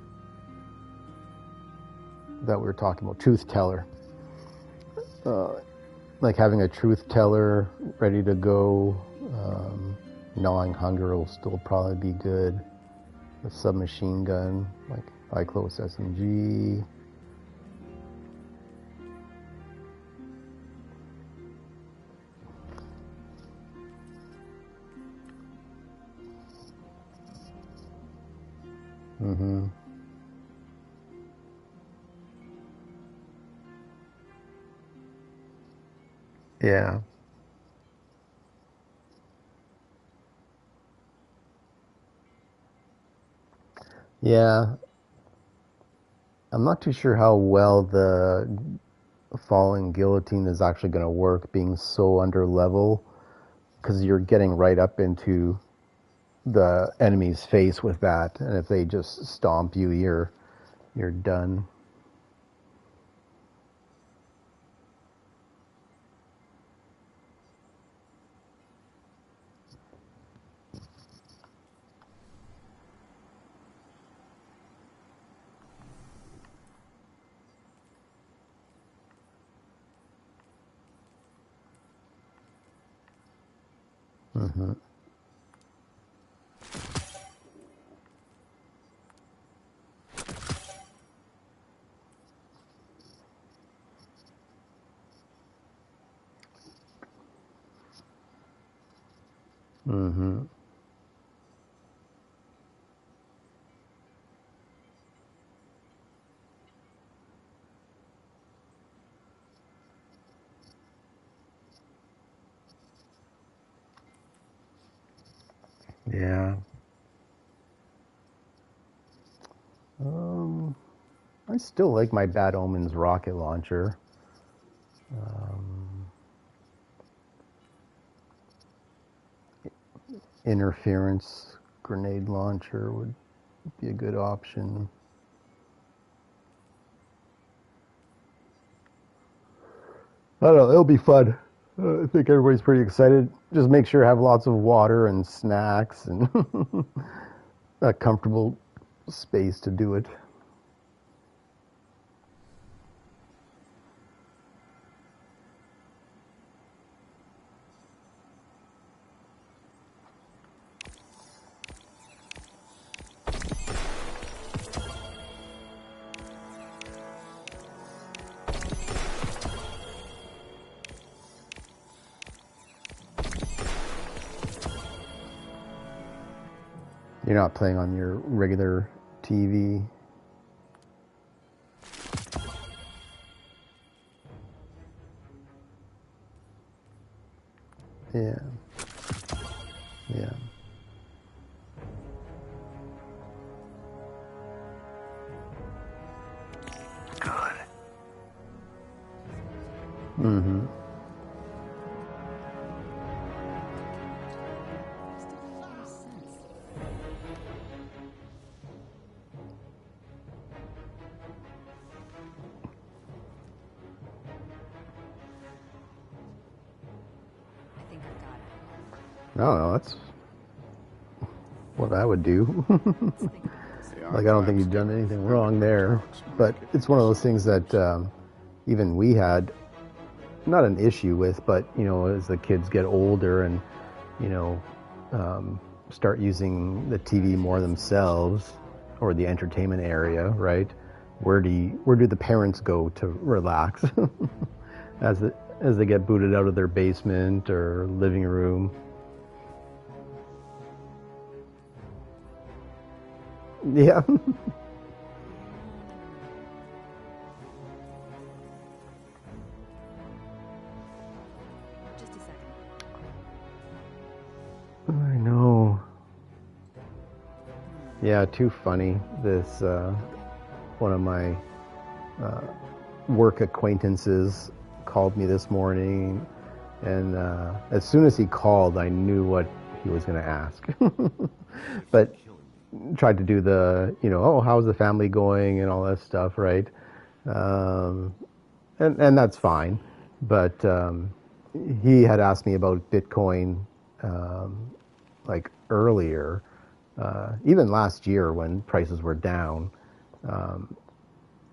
that we were talking about? Truth Teller. Like having a Truth Teller ready to go. Gnawing Hunger will still probably be good. The submachine gun, like Iclos SMG. Mm-hmm. Yeah. Yeah. I'm not too sure how well the Falling Guillotine is actually going to work, being so under level, because you're getting right up into the enemy's face with that, and if they just stomp you, you're done. Mm-hmm. Mm-hmm. Yeah. I still like my Bad Omens rocket launcher. Interference grenade launcher would be a good option. I don't know, it'll be fun. I think everybody's pretty excited. Just make sure to have lots of water and snacks and a comfortable space to do it. You're not playing on your regular TV. Yeah. Yeah. Good. Mm-hmm. No, no, that's what I would do. Like, I don't think you've done anything wrong there. But it's one of those things that even we had not an issue with, but, you know, as the kids get older and, you know, start using the TV more themselves or the entertainment area, right? Where do the parents go to relax as they get booted out of their basement or living room? Yeah. Just a second. I know. Yeah, too funny. This one of my work acquaintances called me this morning, and as soon as he called, I knew what he was going to ask. But tried to do the, you know, oh, how's the family going and all that stuff, right? And that's fine. But he had asked me about Bitcoin like earlier, even last year when prices were down.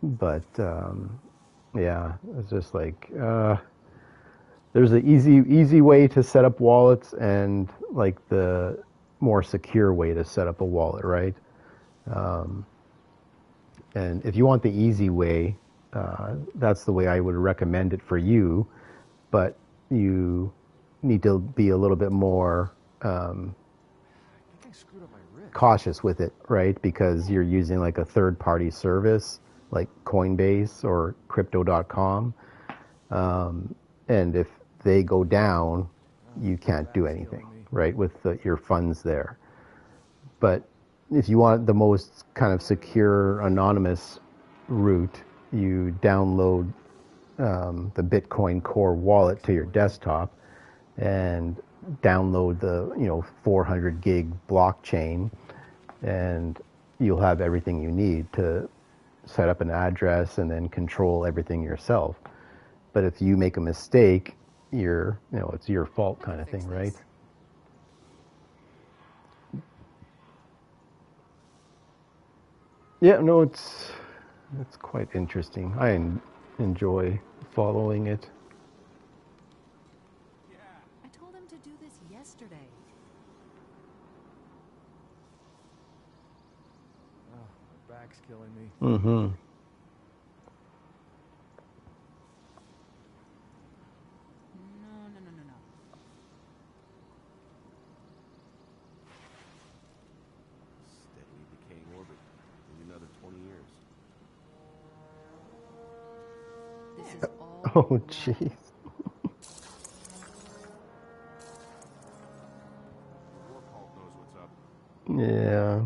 But yeah, it's just like there's an easy way to set up wallets and like the more secure way to set up a wallet, right? And if you want the easy way, that's the way I would recommend it for you. But you need to be a little bit more cautious with it, right? Because you're using like a third-party service like Coinbase or Crypto.com. And if they go down, you can't do anything, right, with your funds there. But if you want the most kind of secure, anonymous route, you download the Bitcoin Core wallet to your desktop and download the 400 gig blockchain, and you'll have everything you need to set up an address and then control everything yourself. But if you make a mistake, it's your fault kind of thing, right? Yeah, no, it's quite interesting. I enjoy following it. I told him to do this yesterday. Oh, my back's killing me. Mm-hmm. No. Steadily decaying orbit. Maybe another 20 years. This is all. Oh, jeez. Warcult knows what's up. Yeah.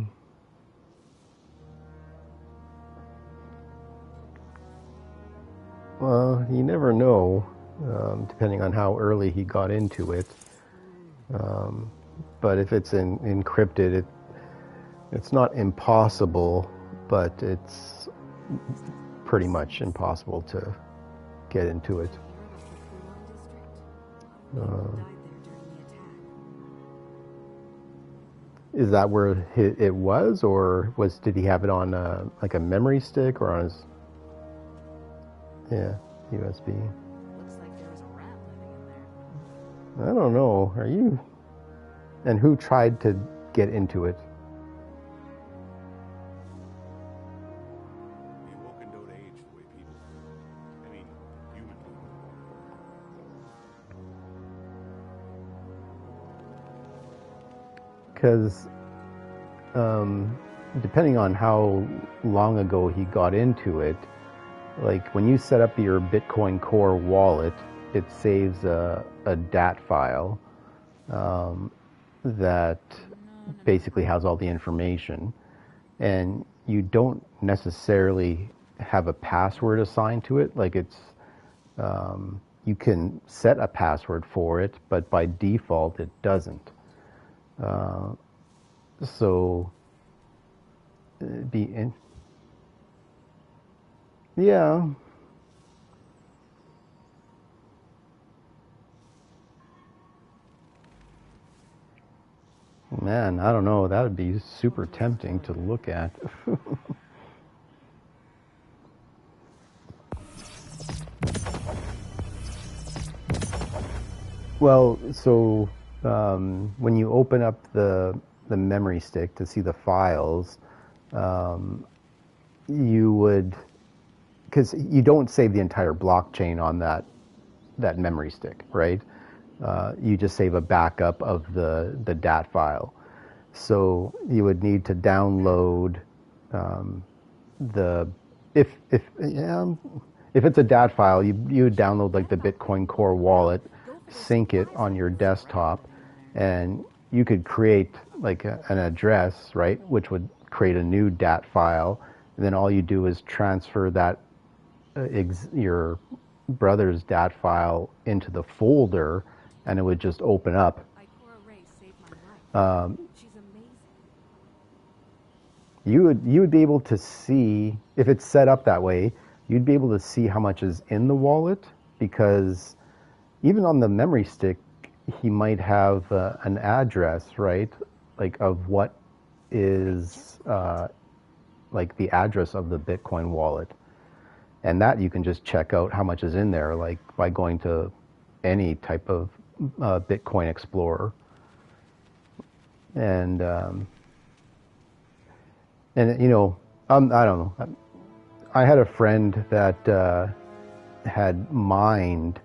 Well, you never know, depending on how early he got into it. But if it's encrypted, it's not impossible, but it's pretty much impossible to get into it. Is that where it was, or did he have it on like a memory stick or on his? Yeah, USB. Looks like there was a rat living in there. I don't know. Are you? And who tried to get into it? The awoken don't age the way people do. I mean, human do. Because depending on how long ago he got into it, like when you set up your Bitcoin Core wallet, it saves a DAT file that basically has all the information, and you don't necessarily have a password assigned to it. Like you can set a password for it, but by default it doesn't. So yeah. Man, I don't know. That would be super tempting to look at. Well, so when you open up the memory stick to see the files, you would, because you don't save the entire blockchain on that memory stick, right? You just save a backup of the DAT file. So you would need to download if it's a DAT file, you would download like the Bitcoin Core wallet, sync it on your desktop, and you could create like an address, right, which would create a new DAT file, and then all you do is transfer that your brother's DAT file into the folder, and it would just open up. You would be able to see, if it's set up that way, you'd be able to see how much is in the wallet, because even on the memory stick, he might have an address, right? Like of what is like the address of the Bitcoin wallet. And that you can just check out how much is in there, like by going to any type of Bitcoin Explorer. And you know, I don't know. I had a friend that had mined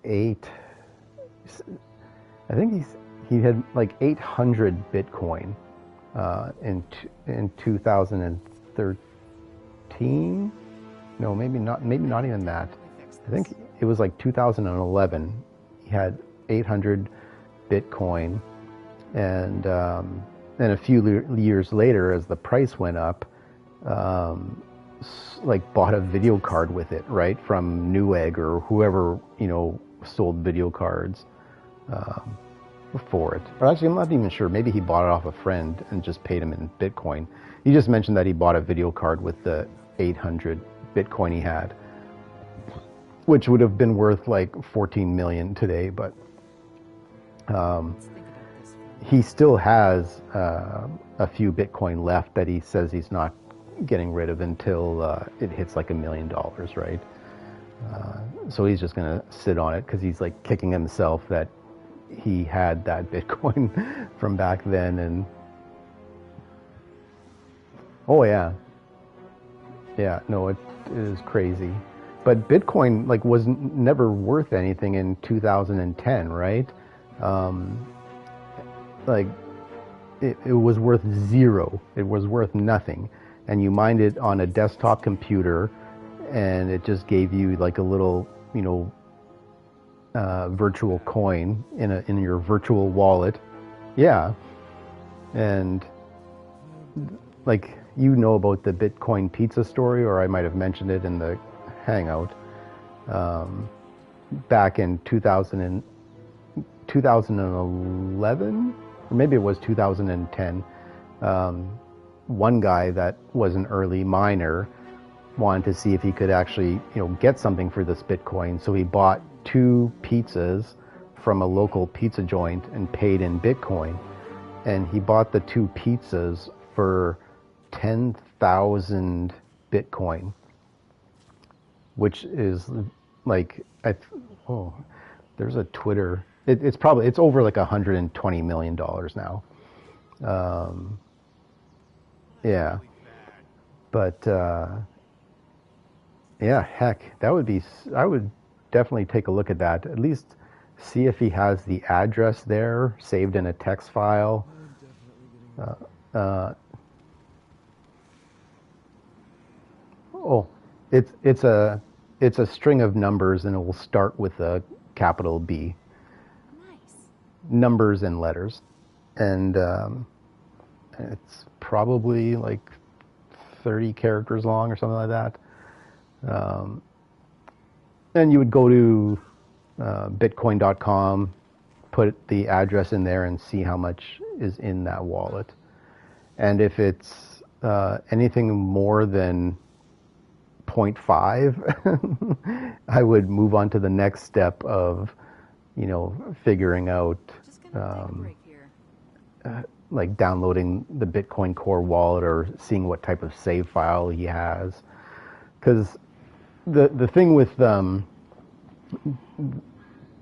he had like 800 Bitcoin in 2013. No, maybe not even that. I think it was like 2011. He had 800 Bitcoin, and a few years later, as the price went up, like bought a video card with it, right, from Newegg or whoever, you know, sold video cards for it. Or actually, I'm not even sure. Maybe he bought it off a friend and just paid him in Bitcoin. He just mentioned that he bought a video card with the 800 Bitcoin he had, which would have been worth like 14 million today, but he still has a few Bitcoin left that he says he's not getting rid of until it hits like $1 million, right? So he's just gonna sit on it because he's like kicking himself that he had that Bitcoin from back then. And oh yeah, no, it is crazy. But Bitcoin like was never worth anything in 2010, right? Like it was worth zero. It was worth nothing. And you mined it on a desktop computer, and it just gave you like a little, you know, virtual coin in your virtual wallet. Yeah. And like, you know about the Bitcoin pizza story, or I might have mentioned it in the Hangout. Back in 2011, or maybe it was 2010, one guy that was an early miner wanted to see if he could actually, you know, get something for this Bitcoin. So he bought 2 pizzas from a local pizza joint and paid in Bitcoin. And he bought the 2 pizzas for 10,000 Bitcoin, which is like, there's a Twitter. It's over like $120 million now. Yeah, but yeah, heck, that would be. I would definitely take a look at that. At least see if he has the address there saved in a text file. It's a string of numbers, and it will start with a capital B. Nice. Numbers and letters, and it's probably like 30 characters long or something like that. And you would go to bitcoin.com, put the address in there, and see how much is in that wallet. And if it's anything more than 0.5, I would move on to the next step of, you know, figuring out like downloading the Bitcoin Core wallet or seeing what type of save file he has. Because the thing with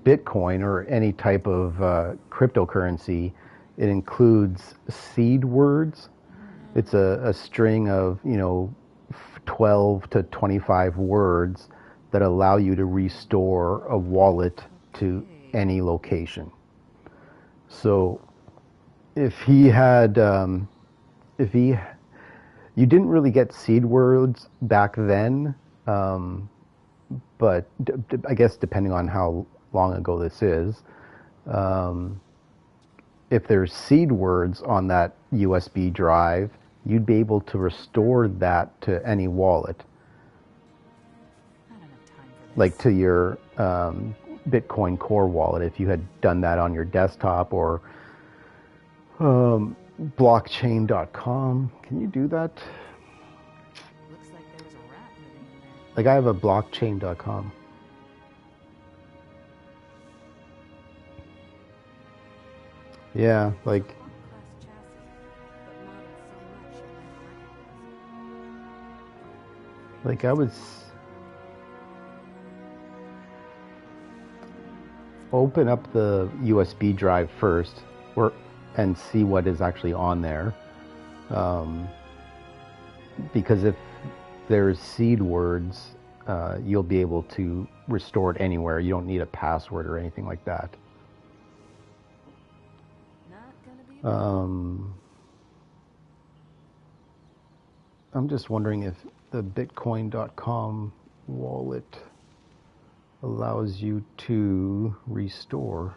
Bitcoin or any type of cryptocurrency, it includes seed words. It's a string of 12 to 25 words that allow you to restore a wallet to any location. So if he had, you didn't really get seed words back then, but I guess depending on how long ago this is, if there's seed words on that USB drive, you'd be able to restore that to any wallet, like to your Bitcoin Core wallet. If you had done that on your desktop or blockchain.com, can you do that? Looks like there was a rat living in there. Like I have a blockchain.com. Yeah, like I would open up the USB drive first, and see what is actually on there. Because if there's seed words, you'll be able to restore it anywhere. You don't need a password or anything like that. I'm just wondering if the Bitcoin.com wallet allows you to restore.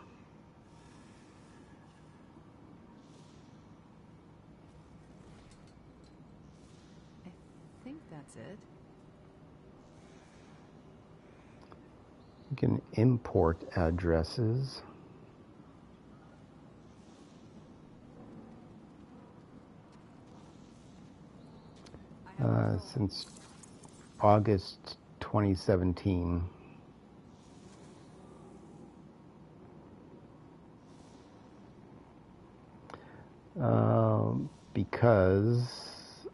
I think that's it. You can import addresses. Since August 2017. Because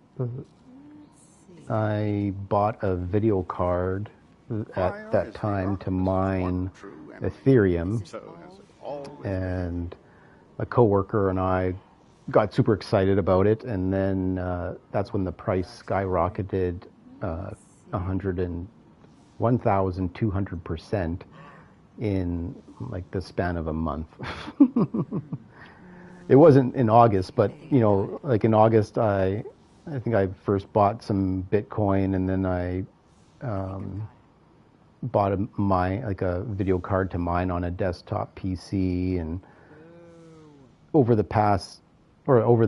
I bought a video card at that time to mine Ethereum, and a coworker and I got super excited about it, and then that's when the price skyrocketed 1,200% in like the span of a month. It wasn't in August, but like in August, I think I first bought some Bitcoin, and then I bought a video card to mine on a desktop PC, and over the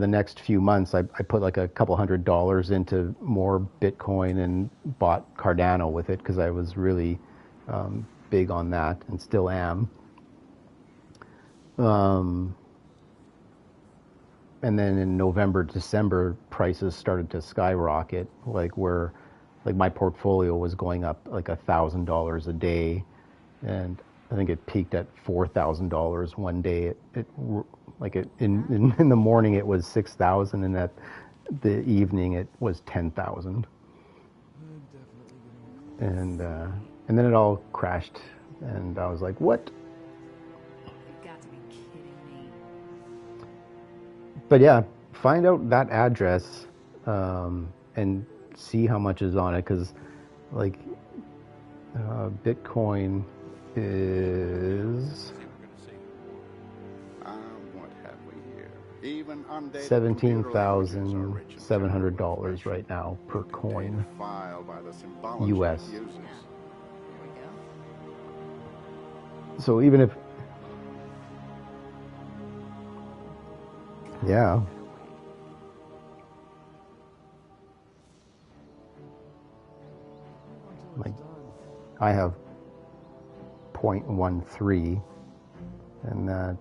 next few months, I put like a couple $100 into more Bitcoin and bought Cardano with it because I was really big on that and still am. And then in November, December, prices started to skyrocket, like my portfolio was going up like $1,000 a day, and I think it peaked at $4,000 one day. In the morning it was 6,000, and at the evening it was 10,000. And then it all crashed, and I was like, what? You've got to be kidding me. But yeah, find out that address and see how much is on it, because like Bitcoin is $17,700 right now per coin, US. So even if, yeah. Like, I have 0.13, and that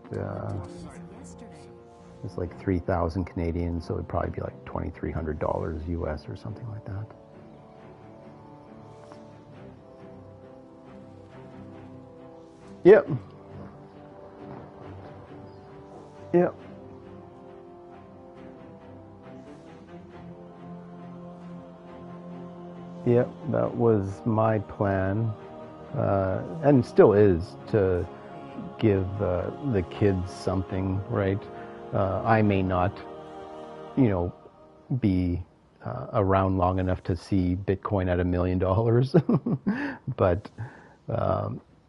it's like 3,000 Canadian, so it'd probably be like $2,300 US or something like that. Yep. Yep. Yep, that was my plan, and still is, to give the kids something, right? I may not, be around long enough to see Bitcoin at $1 million, but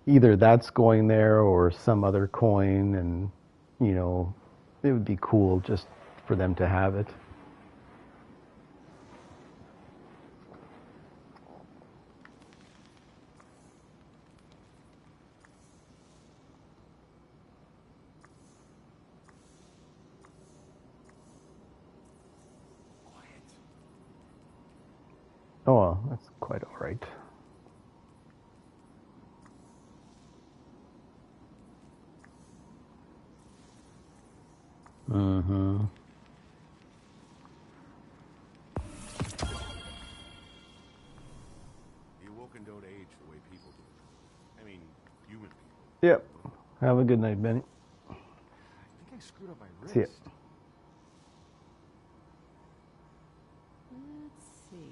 either that's going there or some other coin, and it would be cool just for them to have it. Oh, well, that's quite all right. Mm-hmm. The Awoken don't age the way people do. I mean, human people. Yep. Have a good night, Benny. I think I screwed up my wrist. See ya. Let's see.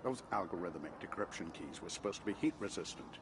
Those algorithmic decryption keys were supposed to be heat resistant.